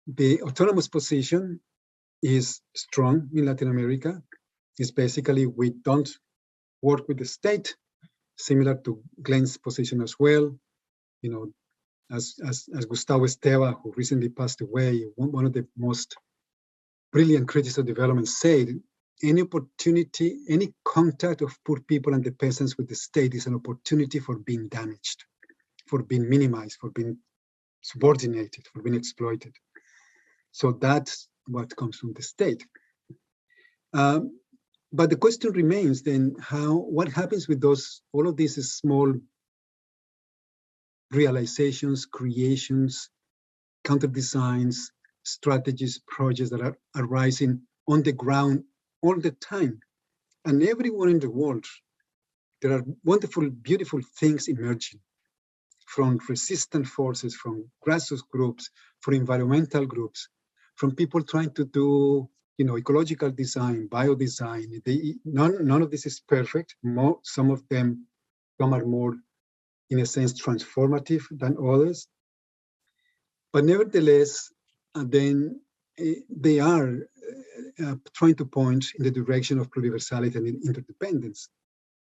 the autonomous position is strong in Latin America. It's basically, we don't work with the state, similar to Glenn's position as well. You know, as Gustavo Esteva, who recently passed away, one of the most brilliant critics of development, said, any opportunity, any contact of poor people and the peasants with the state is an opportunity for being damaged. for being minimized, for being subordinated, for being exploited. So that's what comes from the state. But the question remains then, what happens with all of these small realizations, creations, counter designs, strategies, projects that are arising on the ground all the time. And everywhere in the world, there are wonderful, beautiful things emerging from resistant forces, from grassroots groups, from environmental groups, from people trying to do ecological design, biodesign. None of this is perfect. Some are more, in a sense, transformative than others. But nevertheless, then they are trying to point in the direction of pluriversality and interdependence.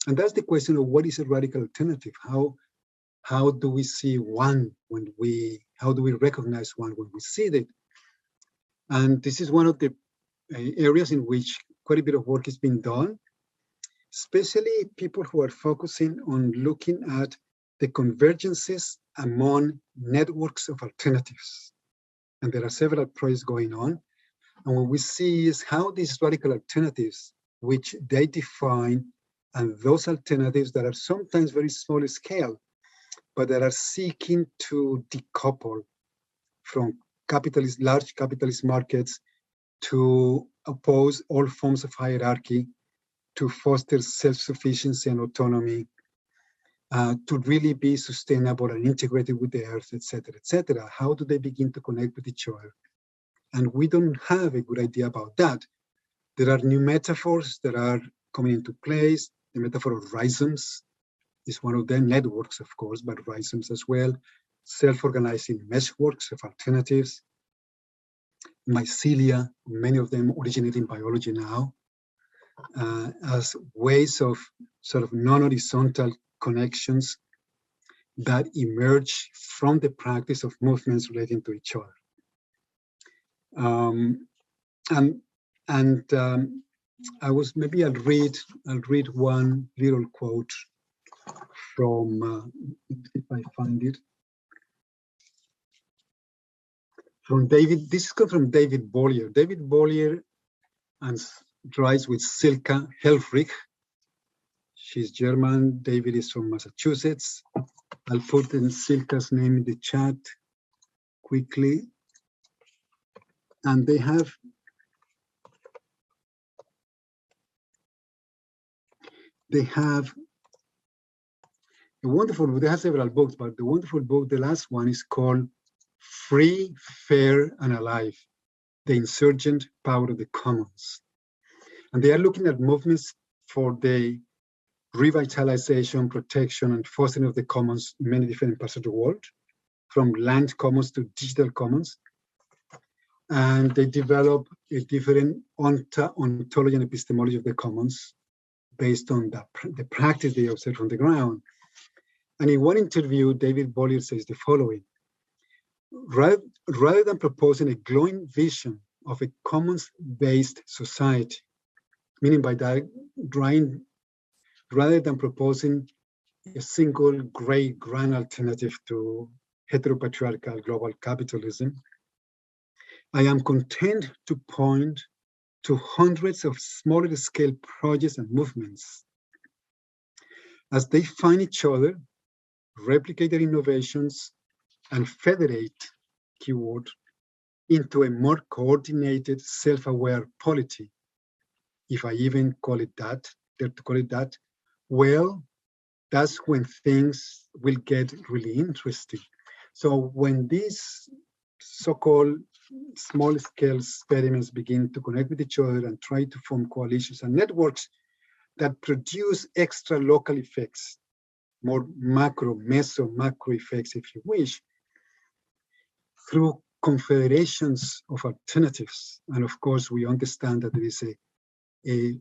And that's the question of what is a radical alternative? How do we see one how do we recognize one when we see it? And this is one of the areas in which quite a bit of work is being done, especially people who are focusing on looking at the convergences among networks of alternatives. And there are several projects going on. And what we see is how these radical alternatives, which they define, and those alternatives that are sometimes very small scale, but that are seeking to decouple from large capitalist markets, to oppose all forms of hierarchy, to foster self-sufficiency and autonomy, to really be sustainable and integrated with the earth, etc., etc. How do they begin to connect with each other? And we don't have a good idea about that. There are new metaphors that are coming into place. The metaphor of rhizomes is one of them, networks, of course, but rhizomes as well, self-organizing meshworks of alternatives, mycelia, many of them originate in biology now, as ways of sort of non-horizontal connections that emerge from the practice of movements relating to each other. I'll read one little quote from, if I find it, from David. This comes from David Bollier. David Bollier writes with Silke Helfrich. She's German. David is from Massachusetts. I'll put in Silke's name in the chat quickly. And they have a wonderful book. They have several books, but the wonderful book, the last one, is called Free, Fair, and Alive, The Insurgent Power of the Commons. And they are looking at movements for the revitalization, protection, and fostering of the commons in many different parts of the world, from land commons to digital commons. And they develop a different ontology and epistemology of the commons based on the practice they observe on the ground. And in one interview, David Bollier says the following: rather than proposing a glowing vision of a commons-based society, meaning by that, rather than proposing a single great grand alternative to heteropatriarchal global capitalism, I am content to point to hundreds of smaller scale projects and movements as they find each other, replicate their innovations, and federate, keyword, into a more coordinated, self-aware polity. If I even call it that, dare to call it that, well, that's when things will get really interesting. So when these so-called small-scale experiments begin to connect with each other and try to form coalitions and networks that produce extra local effects, more macro effects, if you wish, through confederations of alternatives. And of course, we understand that there is a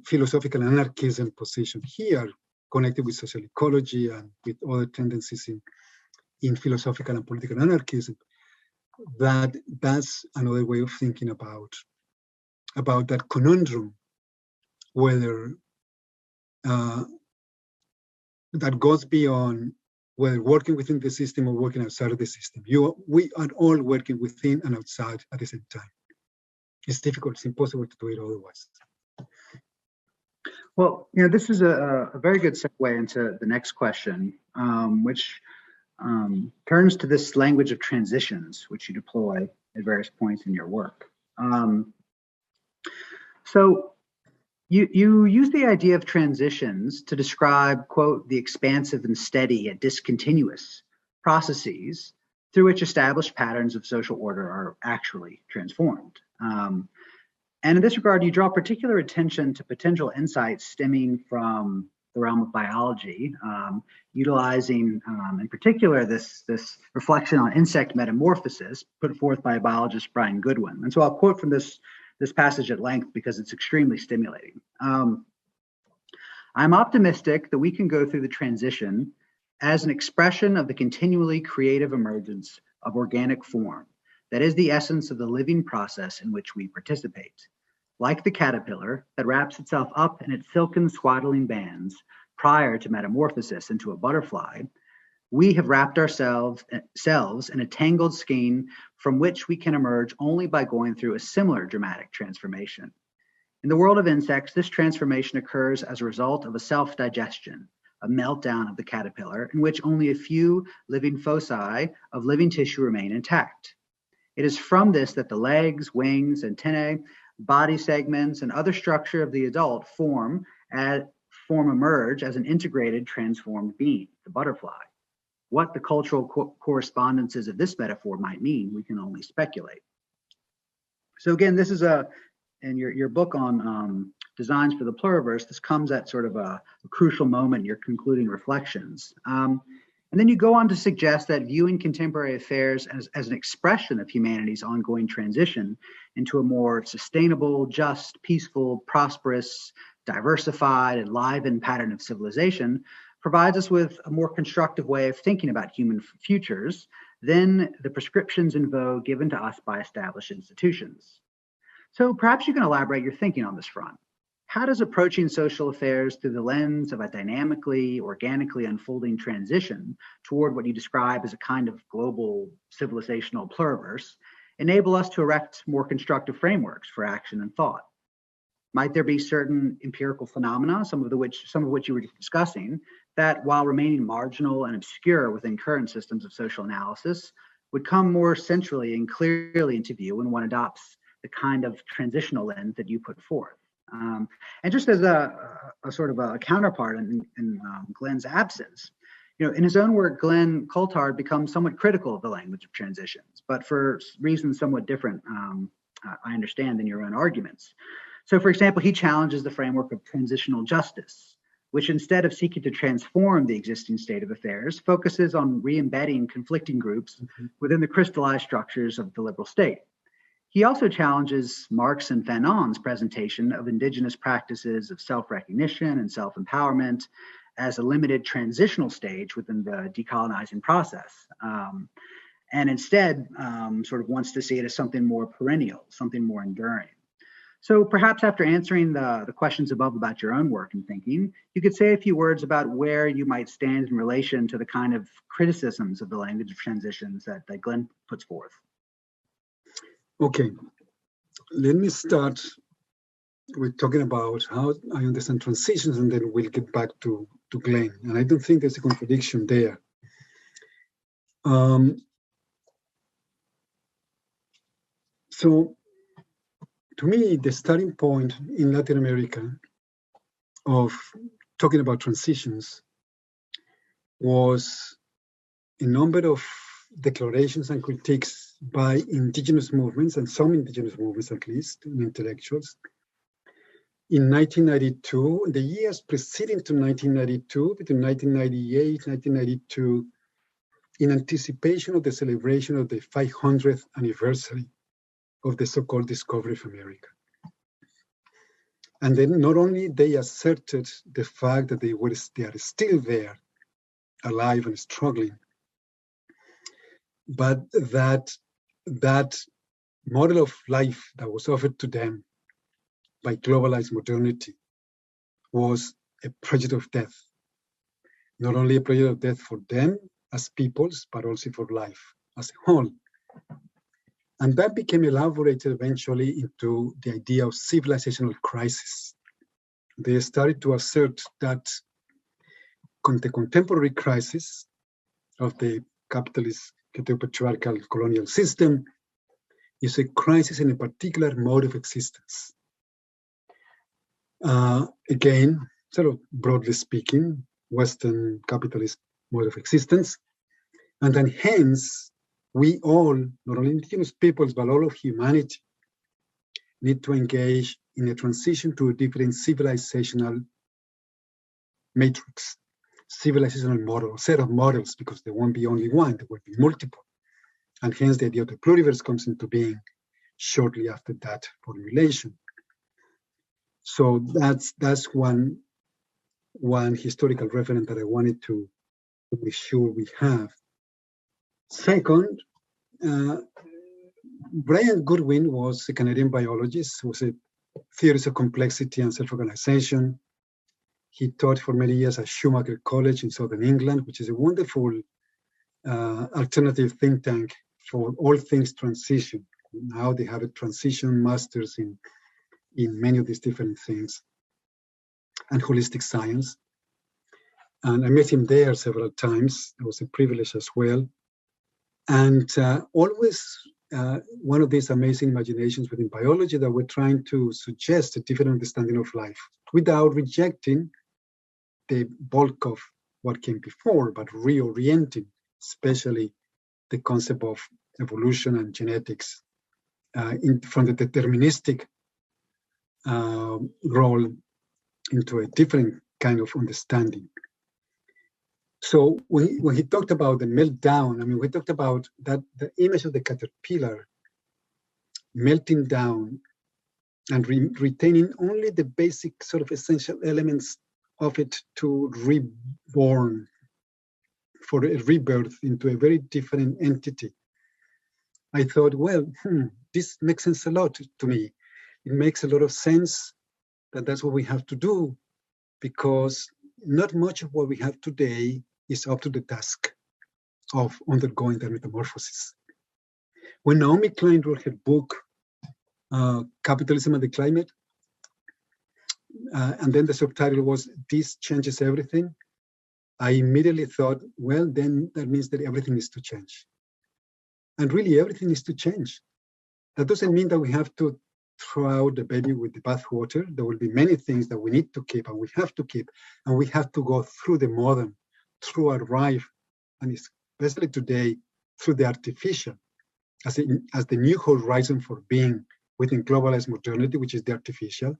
philosophical anarchism position here, connected with social ecology and with other tendencies in philosophical and political anarchism. That's another way of thinking about that conundrum, whether that goes beyond whether working within the system or working outside of the system. We are all working within and outside at the same time. It's difficult, it's impossible to do it otherwise. Well, this is a very good segue into the next question, which turns to this language of transitions, which you deploy at various points in your work. So you use the idea of transitions to describe, quote, the expansive and steady and discontinuous processes through which established patterns of social order are actually transformed. And in this regard, you draw particular attention to potential insights stemming from the realm of biology, utilizing in particular this reflection on insect metamorphosis put forth by biologist Brian Goodwin. And so I'll quote from this passage at length because it's extremely stimulating. I'm optimistic that we can go through the transition as an expression of the continually creative emergence of organic form that is the essence of the living process in which we participate. Like the caterpillar that wraps itself up in its silken swaddling bands prior to metamorphosis into a butterfly, we have wrapped ourselves in a tangled skein from which we can emerge only by going through a similar dramatic transformation. In the world of insects, this transformation occurs as a result of a self-digestion, a meltdown of the caterpillar in which only a few living foci of living tissue remain intact. It is from this that the legs, wings, antennae, body segments, and other structure of the adult form emerge as an integrated, transformed being, the butterfly. What the cultural correspondences of this metaphor might mean, we can only speculate. So again, this is in your book on designs for the pluriverse, this comes at sort of a crucial moment in your concluding reflections. And then you go on to suggest that viewing contemporary affairs as an expression of humanity's ongoing transition into a more sustainable, just, peaceful, prosperous, diversified, enlivened pattern of civilization provides us with a more constructive way of thinking about human futures than the prescriptions in vogue given to us by established institutions. So perhaps you can elaborate your thinking on this front. How does approaching social affairs through the lens of a dynamically, organically unfolding transition toward what you describe as a kind of global civilizational pluriverse enable us to erect more constructive frameworks for action and thought? Might there be certain empirical phenomena, some of which you were discussing, that while remaining marginal and obscure within current systems of social analysis, would come more centrally and clearly into view when one adopts the kind of transitional lens that you put forth? And just as a sort of a counterpart in Glenn's absence, in his own work, Glenn Coulthard becomes somewhat critical of the language of transitions, but for reasons somewhat different, I understand, than your own arguments. So, for example, he challenges the framework of transitional justice, which instead of seeking to transform the existing state of affairs, focuses on re-embedding conflicting groups within the crystallized structures of the liberal state. He also challenges Marx and Fanon's presentation of indigenous practices of self-recognition and self-empowerment as a limited transitional stage within the decolonizing process, and instead sort of wants to see it as something more perennial, something more enduring. So perhaps after answering the questions above about your own work and thinking, you could say a few words about where you might stand in relation to the kind of criticisms of the language of transitions that Glenn puts forth. Okay, let me start with talking about how I understand transitions, and then we'll get back to Glenn. And I don't think there's a contradiction there. So to me, the starting point in Latin America of talking about transitions was a number of declarations and critiques by indigenous movements, and some indigenous movements at least, and intellectuals. In 1992, the years preceding to 1992, between 1998 and 1992, in anticipation of the celebration of the 500th anniversary of the so-called discovery of America. And then not only they asserted the fact that they are still there, alive and struggling, but that model of life that was offered to them by globalized modernity was a project of death. Not only a project of death for them, as peoples, but also for life as a whole. And that became elaborated eventually into the idea of civilizational crisis. They started to assert that the contemporary crisis of the capitalist, patriarchal colonial system is a crisis in a particular mode of existence. Again, sort of broadly speaking, Western capitalist mode of existence. And then hence, we all, not only indigenous peoples, but all of humanity, need to engage in a transition to a different civilizational matrix, civilizational model, set of models, because there won't be only one, there will be multiple. And hence the idea of the pluriverse comes into being shortly after that formulation. So that's one historical reference that I wanted to make sure we have. Second, Brian Goodwin was a Canadian biologist, was a theories of complexity and self-organization. He taught for many years at Schumacher College in Southern England, which is a wonderful alternative think tank for all things transition. Now they have a transition masters in many of these different things, and holistic science. And I met him there several times. It was a privilege as well. And always one of these amazing imaginations within biology that we're trying to suggest a different understanding of life without rejecting the bulk of what came before, but reorienting, especially the concept of evolution and genetics from the deterministic role into a different kind of understanding. So when he talked about the meltdown, I mean, we talked about that the image of the caterpillar melting down and retaining only the basic sort of essential elements of it to reborn, for a rebirth into a very different entity. I thought, well, this makes sense a lot to me. It makes a lot of sense that that's what we have to do, because not much of what we have today is up to the task of undergoing the metamorphosis. When Naomi Klein wrote her book, Capitalism and the Climate, and then the subtitle was, "This Changes Everything," I immediately thought, well, then that means that everything needs to change. And really, everything needs to change. That doesn't mean that we have to throw out the baby with the bathwater. There will be many things that we need to keep and we have to keep, and we have to go through the modern, through arrive, and especially today, through the artificial, as the new horizon for being within globalized modernity, which is the artificial.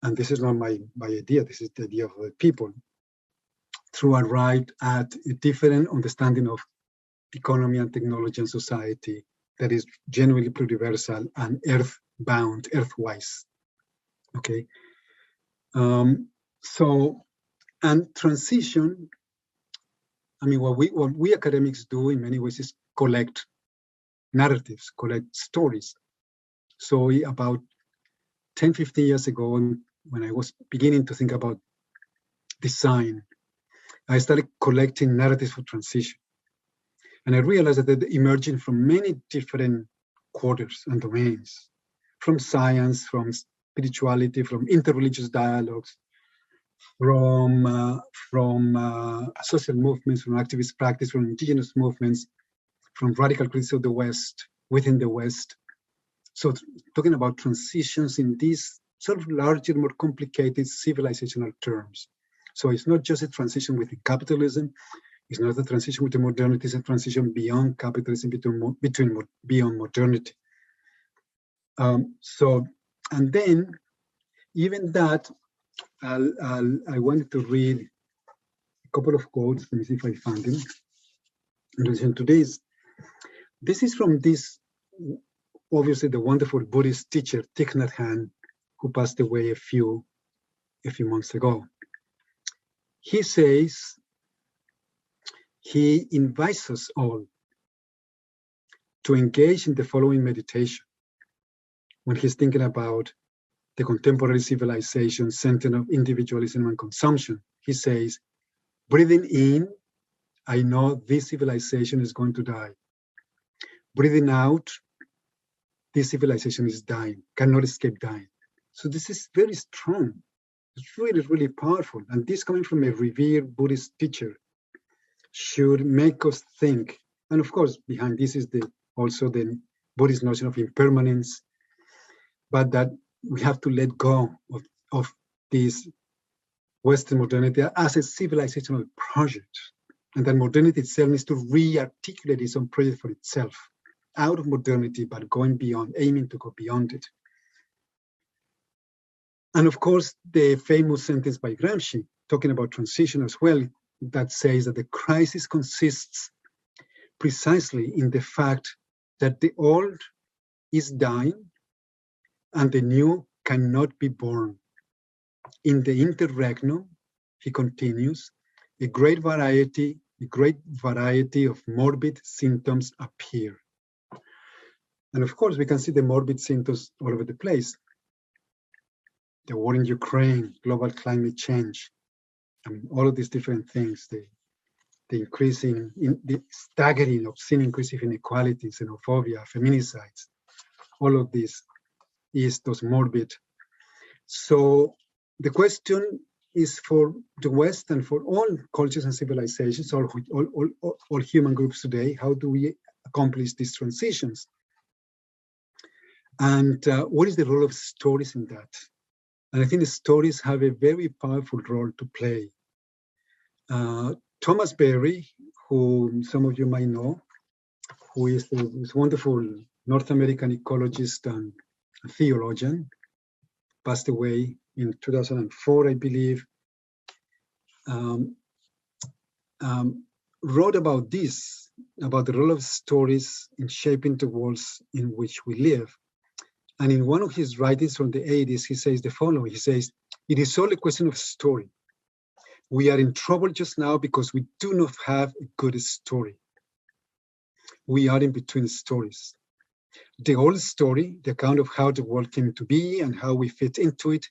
And this is not my idea, this is the idea of the people, through arrive at a different understanding of economy and technology and society that is genuinely pluriversal and earth-bound, earth-wise. Okay. And transition, I mean, what we academics do in many ways is collect narratives, collect stories. So about 10, 15 years ago, when I was beginning to think about design, I started collecting narratives for transition. And I realized that they're emerging from many different quarters and domains, from science, from spirituality, from interreligious dialogues, from social movements, from activist practice, from indigenous movements, from radical critics of the West, within the West. So talking about transitions in these sort of larger, more complicated civilizational terms. So it's not just a transition within capitalism, it's not a transition within modernity, it's a transition beyond capitalism, beyond modernity. And then even that, I wanted to read a couple of quotes. Let me see if I found them in relation to this. This is from this, obviously the wonderful Buddhist teacher, Thich Nhat Hanh, who passed away a few months ago. He says, he invites us all to engage in the following meditation when he's thinking about the contemporary civilization centered on individualism and consumption. He says, breathing in I know this civilization is going to die. Breathing out, this civilization is dying, cannot escape dying. So this is very strong. It's really, really powerful. And this coming from a revered Buddhist teacher should make us think. And of course, behind this is also the Buddhist notion of impermanence, but that we have to let go of this Western modernity as a civilizational project. And that modernity itself needs to re-articulate its own project for itself, out of modernity, but going beyond, aiming to go beyond it. And of course, the famous sentence by Gramsci, talking about transition as well, that says that the crisis consists precisely in the fact that the old is dying and the new cannot be born. In the interregnum, he continues, a great variety of morbid symptoms appear. And of course, we can see the morbid symptoms all over the place. The war in Ukraine, global climate change, all of these different things, the increasing, the staggering, obscene increase of inequality, xenophobia, feminicides, all of this is those morbid. So the question is for the West and for all cultures and civilizations, all human groups today, how do we accomplish these transitions? And what is the role of stories in that? And I think the stories have a very powerful role to play. Thomas Berry, who some of you might know, who is this wonderful North American ecologist and theologian, passed away in 2004, I believe, wrote about this, about the role of stories in shaping the worlds in which we live. And in one of his writings from the 80s, he says the following. He says, it is all a question of story. We are in trouble just now because we do not have a good story. We are in between stories. The old story, the account of how the world came to be and how we fit into it,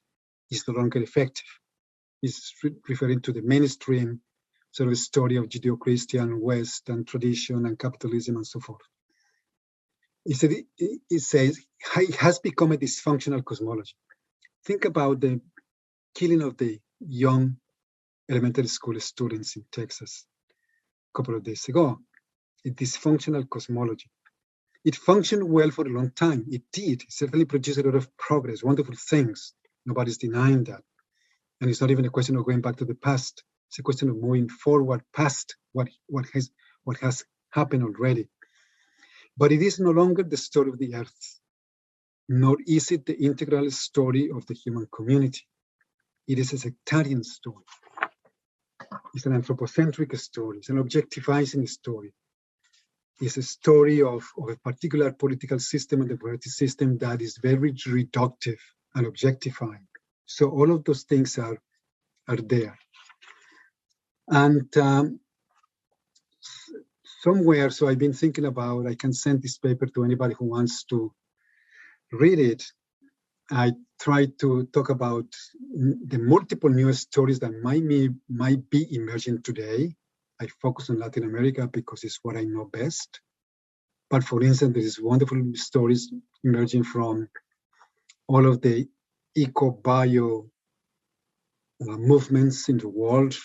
is no longer effective. It's referring to the mainstream sort of story of Judeo-Christian West and tradition and capitalism and so forth. It says it has become a dysfunctional cosmology. Think about the killing of the young elementary school students in Texas a couple of days ago. A dysfunctional cosmology. It functioned well for a long time. It did. It certainly produced a lot of progress, wonderful things. Nobody's denying that. And it's not even a question of going back to the past. It's a question of moving forward past what has happened already. But it is no longer the story of the earth, nor is it the integral story of the human community. It is a sectarian story. It's an anthropocentric story. It's an objectifying story. It's a story of a particular political system and the political system that is very reductive and objectifying. So all of those things are there. And somewhere, so I've been thinking about, I can send this paper to anybody who wants to read it. I try to talk about the multiple news stories that might be emerging today. I focus on Latin America because it's what I know best. But for instance, there is wonderful stories emerging from all of the eco-bio movements in the world.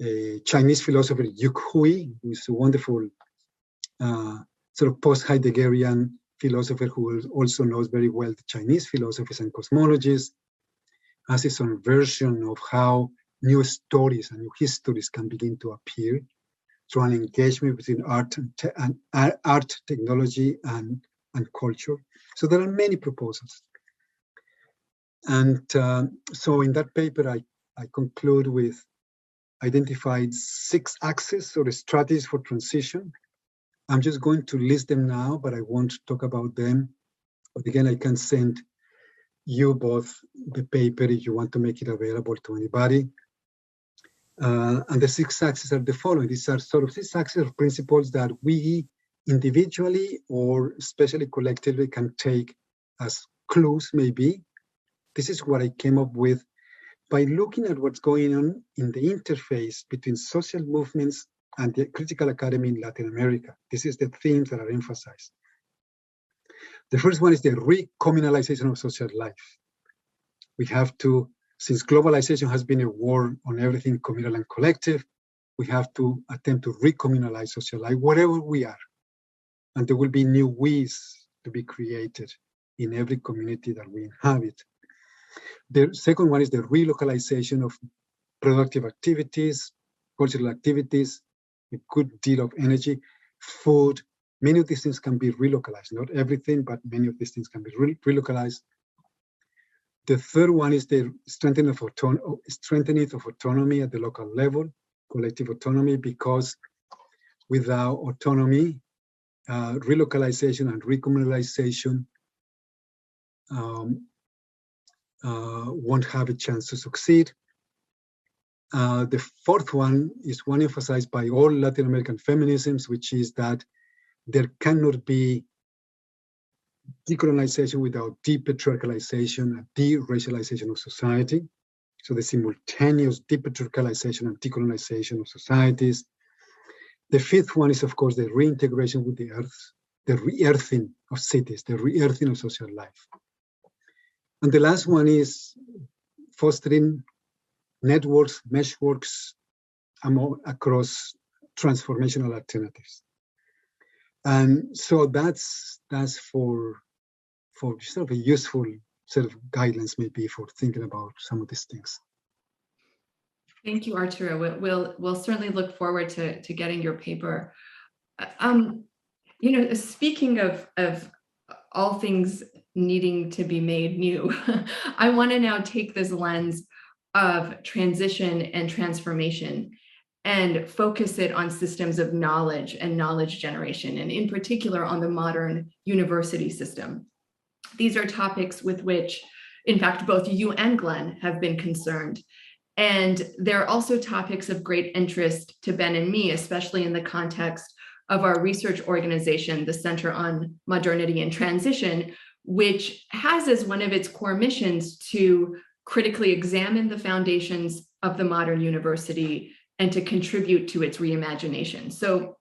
A Chinese philosopher, Yu Hui, who is a wonderful sort of post-Heideggerian philosopher who also knows very well the Chinese philosophies and cosmologies, has his own version of how new stories and new histories can begin to appear through an engagement between art, technology, and culture. So there are many proposals. And so in that paper, I conclude with identified 6 axes or strategies for transition. I'm just going to list them now, but I won't talk about them. But again, I can send you both the paper if you want to make it available to anybody. And the 6 axes are the following. These are sort of 6 axes of principles that we individually or especially collectively can take as clues, maybe. This is what I came up with by looking at what's going on in the interface between social movements and the critical academy in Latin America. This is the themes that are emphasized. The first one is the recommunalization of social life. We have to, since globalization has been a war on everything communal and collective, we have to attempt to recommunalize social life wherever we are. And there will be new ways to be created in every community that we inhabit. The second one is the relocalization of productive activities, cultural activities, a good deal of energy, food. Many of these things can be relocalized. Not everything, but many of these things can be relocalized. The third one is the strengthening of autonomy at the local level, collective autonomy, because without autonomy, relocalization and recommunalization won't have a chance to succeed. The fourth one is one emphasized by all Latin American feminisms, which is that there cannot be decolonization without depatriarchalization and de-racialization of society. So the simultaneous depatriarchalization and decolonization of societies. The fifth one is, of course, the reintegration with the earth, the re-earthing of cities, the re-earthing of social life. And the last one is fostering networks, meshworks across transformational alternatives. And so that's for sort of a useful set of guidelines maybe for thinking about some of these things. Thank you, Arturo. We'll certainly look forward to getting your paper. Speaking of all things needing to be made new, I want to now take this lens of transition and transformation and focus it on systems of knowledge and knowledge generation, and in particular on the modern university system. These are topics with which, in fact, both you and Glenn have been concerned. And they're also topics of great interest to Ben and me, especially in the context of our research organization, the Center on Modernity and Transition, which has as one of its core missions to critically examine the foundations of the modern university and to contribute to its reimagination. So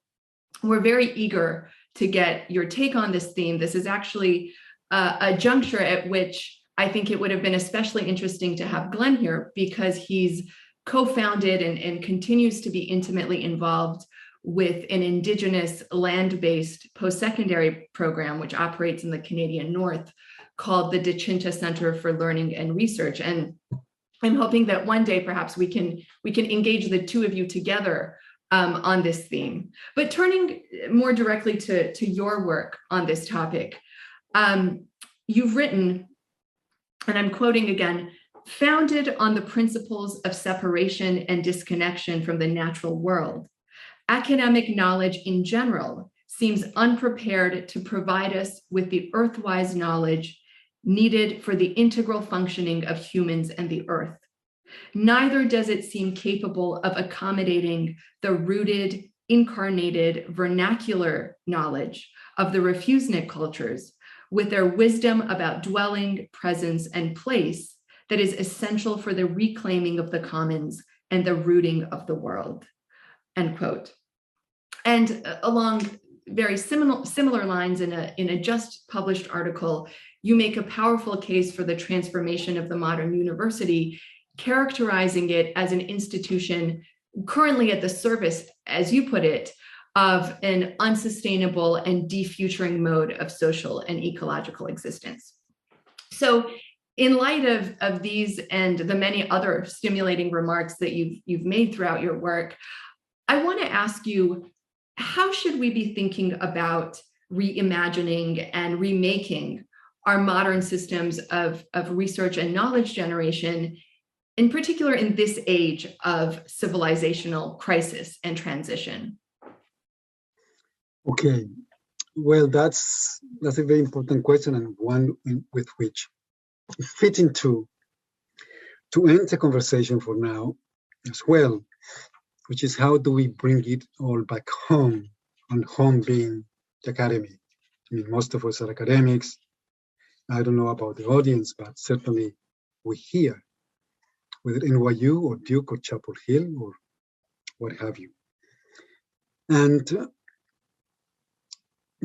we're very eager to get your take on this theme. This is actually a juncture at which I think it would have been especially interesting to have Glenn here, because he's co-founded and continues to be intimately involved with an Indigenous land-based post-secondary program, which operates in the Canadian North, called the Dechinta Center for Learning and Research. And I'm hoping that one day perhaps we can engage the two of you together on this theme. But turning more directly to your work on this topic, you've written, and I'm quoting again, "Founded on the principles of separation and disconnection from the natural world, academic knowledge in general seems unprepared to provide us with the earthwise knowledge needed for the integral functioning of humans and the earth. Neither does it seem capable of accommodating the rooted, incarnated, vernacular knowledge of the Refusnik cultures with their wisdom about dwelling, presence, and place that is essential for the reclaiming of the commons and the rooting of the world," end quote. And along very similar lines, in a just published article, you make a powerful case for the transformation of the modern university, characterizing it as an institution currently at the service, as you put it, of an unsustainable and defuturing mode of social and ecological existence. So in light of these and the many other stimulating remarks that you've made throughout your work, I want to ask you, how should we be thinking about reimagining and remaking our modern systems of research and knowledge generation, in particular in this age of civilizational crisis and transition? Okay, well, that's a very important question, and one with which fit into to end the conversation for now as well, which is how do we bring it all back home, and home being the academy. I mean, most of us are academics. I don't know about the audience, but certainly we here, whether NYU or Duke or Chapel Hill or what have you. And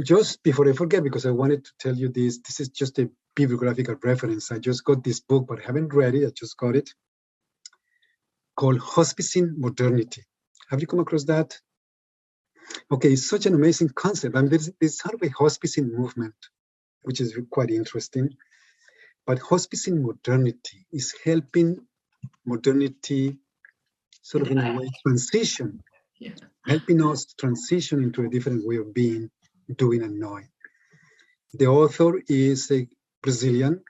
just before I forget, because I wanted to tell you this is just a bibliographical reference. I just got this book, but I haven't read it. I just got it, called Hospicing Modernity. Have you come across that? Okay, it's such an amazing concept. And there's sort of a hospicing movement, which is quite interesting. But hospicing modernity is helping modernity sort of in a way transition, helping us transition into a different way of being, doing, and knowing. The author is a Brazilian.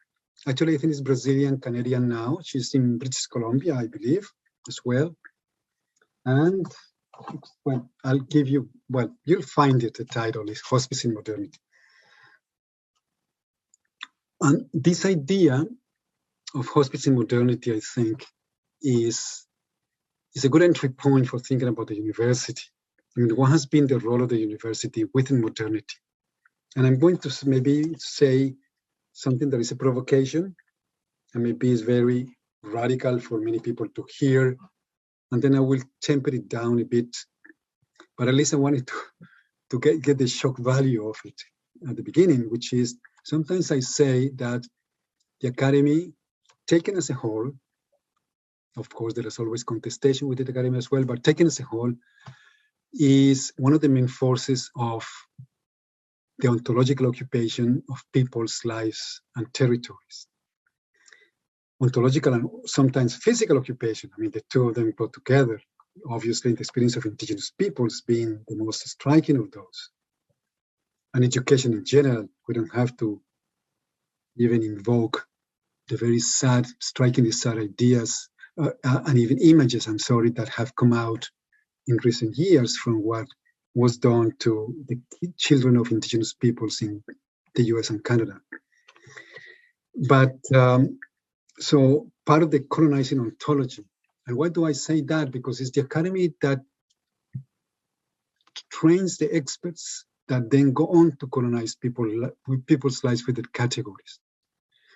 Actually, I think it's Brazilian Canadian now. She's in British Columbia, I believe, as well. And well, I'll give you, well, you'll find it. The title is Hospicing Modernity. And this idea of hospicing modernity, I think, is a good entry point for thinking about the university. I mean, what has been the role of the university within modernity? And I'm going to maybe say something that is a provocation, and maybe is very radical for many people to hear, and then I will temper it down a bit. But at least I wanted to get the shock value of it at the beginning, which is sometimes I say that the academy, taken as a whole, of course, there is always contestation with the academy as well, but taken as a whole, is one of the main forces of the ontological occupation of people's lives and territories. Ontological and sometimes physical occupation, I mean, the two of them go together. Obviously, the experience of indigenous peoples being the most striking of those. And education in general, we don't have to even invoke the very sad, strikingly sad ideas and even images, I'm sorry, that have come out in recent years from what was done to the children of indigenous peoples in the US and Canada. But so part of the colonizing ontology. And why do I say that? Because it's the academy that trains the experts that then go on to colonize people's lives with the categories.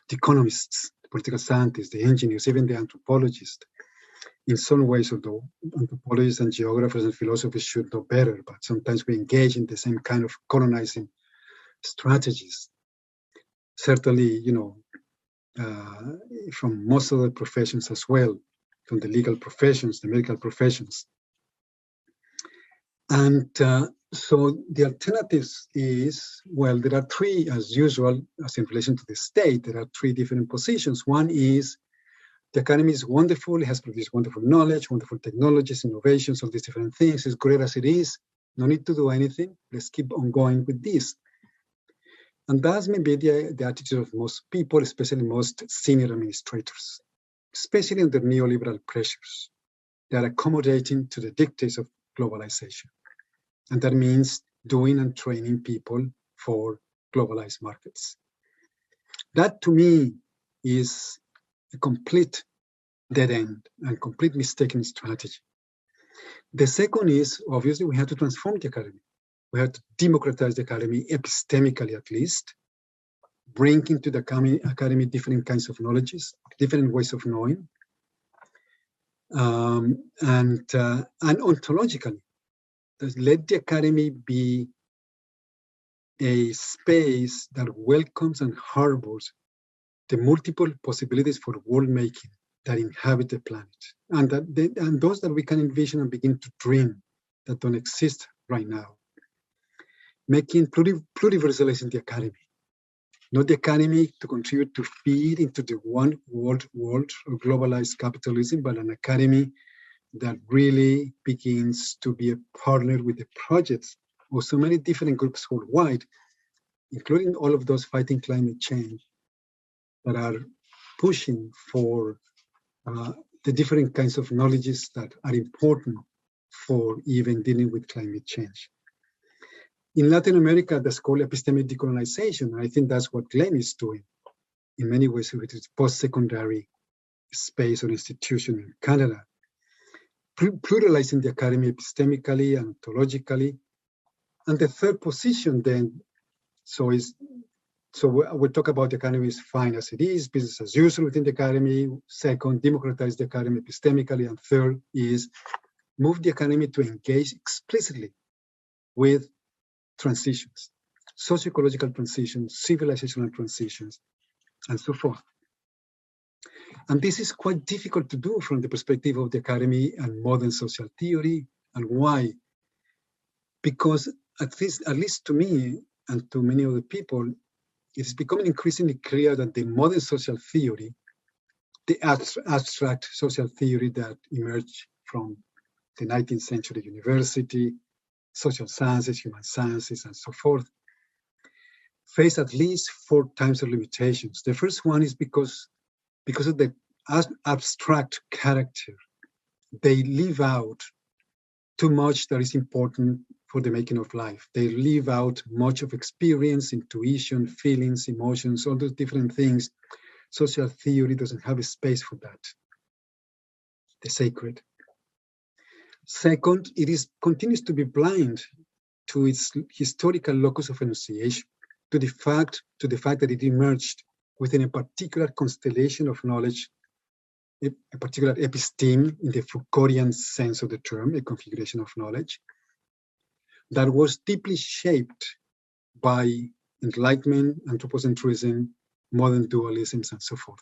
The economists, the political scientists, the engineers, even the anthropologists. In some ways, although anthropologists and geographers and philosophers should know better, but sometimes we engage in the same kind of colonizing strategies. Certainly, you know, from most of the professions as well, from the legal professions, the medical professions. And so the alternatives is, well, there are three, as usual, as in relation to the state, there are three different positions. One is the academy is wonderful, it has produced wonderful knowledge, wonderful technologies, innovations, all these different things. It's great as it is, no need to do anything. Let's keep on going with this. And that's maybe the attitude of most people, especially most senior administrators, especially under neoliberal pressures. They are accommodating to the dictates of globalization. And that means doing and training people for globalized markets. That to me is a complete dead end and complete mistaken strategy. The second is, obviously, we have to transform the academy. We have to democratize the academy, epistemically at least, bring into the academy different kinds of knowledges, different ways of knowing, and ontologically. Let the academy be a space that welcomes and harbors the multiple possibilities for world making that inhabit the planet, and those that we can envision and begin to dream that don't exist right now. Making pluriversalizing the academy, not the academy to contribute to feed into the one world of globalized capitalism, but an academy that really begins to be a partner with the projects of so many different groups worldwide, including all of those fighting climate change that are pushing for the different kinds of knowledges that are important for even dealing with climate change. In Latin America, that's called epistemic decolonization. I think that's what Glenn is doing in many ways with its post-secondary space or institution in Canada. Pluralizing the academy epistemically and ontologically. And the third position then, so we'll talk about the academy is fine as it is, business as usual within the academy. Second, democratize the academy epistemically. And third is move the academy to engage explicitly with transitions, socio-ecological transitions, civilizational transitions, and so forth. And this is quite difficult to do from the perspective of the academy and modern social theory. And why? Because at least to me and to many other people, it is becoming increasingly clear that the modern social theory, the abstract social theory that emerged from the 19th century university, social sciences, human sciences, and so forth, face at least 4 types of limitations. The first one is because of the abstract character. They leave out too much that is important for the making of life. They leave out much of experience, intuition, feelings, emotions, all those different things. Social theory doesn't have a space for that, the sacred. Second, it continues to be blind to its historical locus of enunciation, to the fact that it emerged within a particular constellation of knowledge, a particular episteme in the Foucauldian sense of the term, a configuration of knowledge, that was deeply shaped by Enlightenment, anthropocentrism, modern dualisms, and so forth.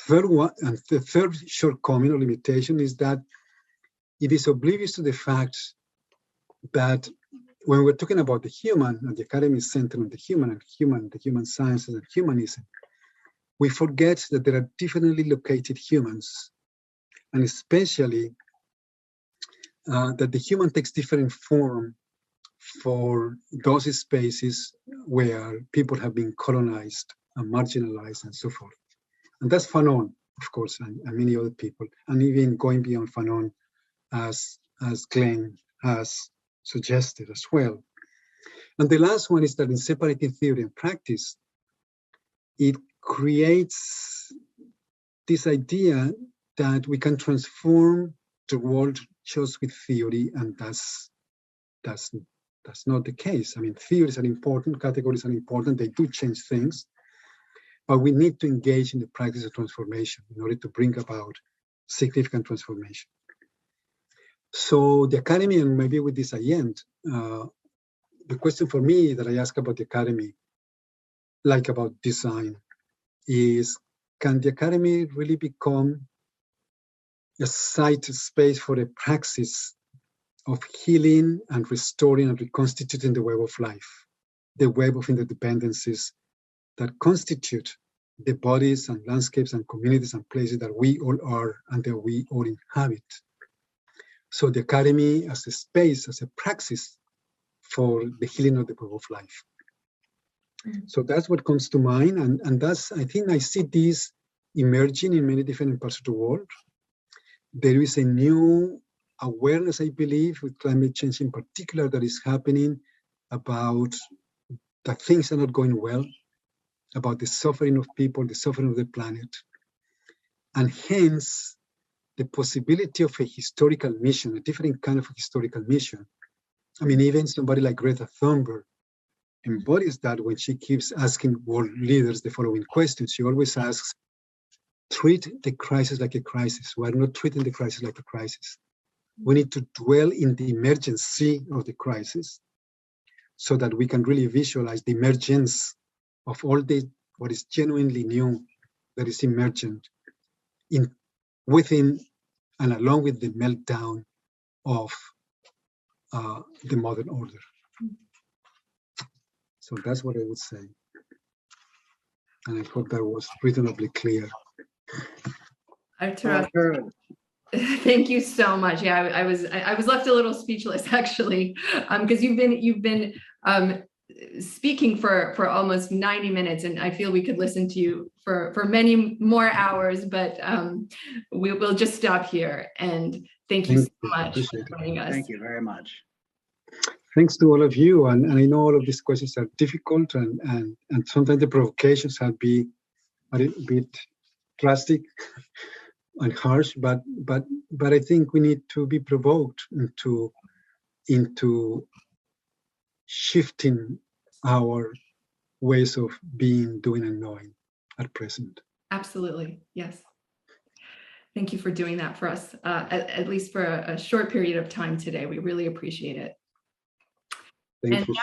The third shortcoming or limitation is that it is oblivious to the fact that when we're talking about the human, and the academy is centered on the human, the human sciences and humanism, we forget that there are differently located humans, and especially that the human takes different form for those spaces where people have been colonized and marginalized and so forth. And that's Fanon, of course, and many other people, and even going beyond Fanon, as Glenn has suggested as well. And the last one is that in separating theory and practice, it creates this idea that we can transform the world just with theory, and that's not the case. I mean, theories are important, categories are important, they do change things, but we need to engage in the practice of transformation in order to bring about significant transformation. So the academy, and maybe with this I end, the question for me that I ask about the academy, like about design, is can the academy really become a site, a space for a praxis of healing and restoring and reconstituting the web of life, the web of interdependencies that constitute the bodies and landscapes and communities and places that we all are and that we all inhabit. So the academy as a space, as a praxis for the healing of the web of life. So that's what comes to mind, and that's, I think I see this emerging in many different parts of the world. There is a new awareness, I believe, with climate change in particular, that is happening about that things are not going well, about the suffering of people, the suffering of the planet, and hence the possibility of a historical mission, a different kind of historical mission. I mean, even somebody like Greta Thunberg embodies that when she keeps asking world leaders the following questions. She always asks, treat the crisis like a crisis. We are not treating the crisis like a crisis. We need to dwell in the emergency of the crisis so that we can really visualize the emergence of all what is genuinely new, that is emergent within and along with the meltdown of the modern order. So that's what I would say. And I hope that was reasonably clear. Arturo, thank you so much. Yeah, I was left a little speechless actually, because you've been speaking for almost 90 minutes, and I feel we could listen to you for many more hours, but we'll just stop here. And thank you so much for joining us. Thank you very much. Thanks to all of you, and I know all of these questions are difficult, and sometimes the provocations have been a bit drastic and harsh, but I think we need to be provoked into shifting our ways of being, doing, and knowing at present. Absolutely, yes. Thank you for doing that for us, at least for a short period of time today. We really appreciate it. Thank you.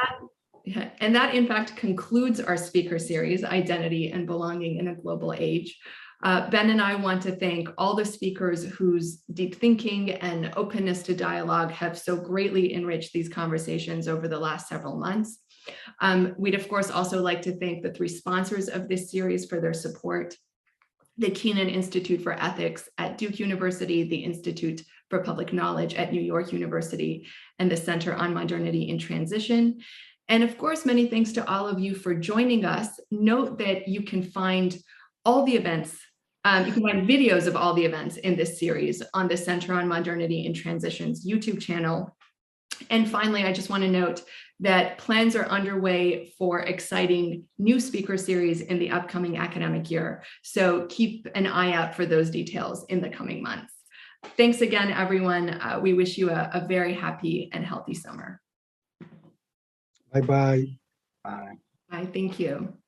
And that, in fact, concludes our speaker series, Identity and Belonging in a Global Age. Ben and I want to thank all the speakers whose deep thinking and openness to dialogue have so greatly enriched these conversations over the last several months. We'd, of course, also like to thank the 3 sponsors of this series for their support: the Keenan Institute for Ethics at Duke University, the Institute for Public Knowledge at New York University, and the Center on Modernity in Transition. And of course, many thanks to all of you for joining us. Note that you can find all the events, you can find videos of all the events in this series on the Center on Modernity in Transition's YouTube channel. And finally, I just want to note that plans are underway for exciting new speaker series in the upcoming academic year. So keep an eye out for those details in the coming months. Thanks again, everyone. We wish you a very happy and healthy summer. Bye-bye. Bye. Bye. Thank you.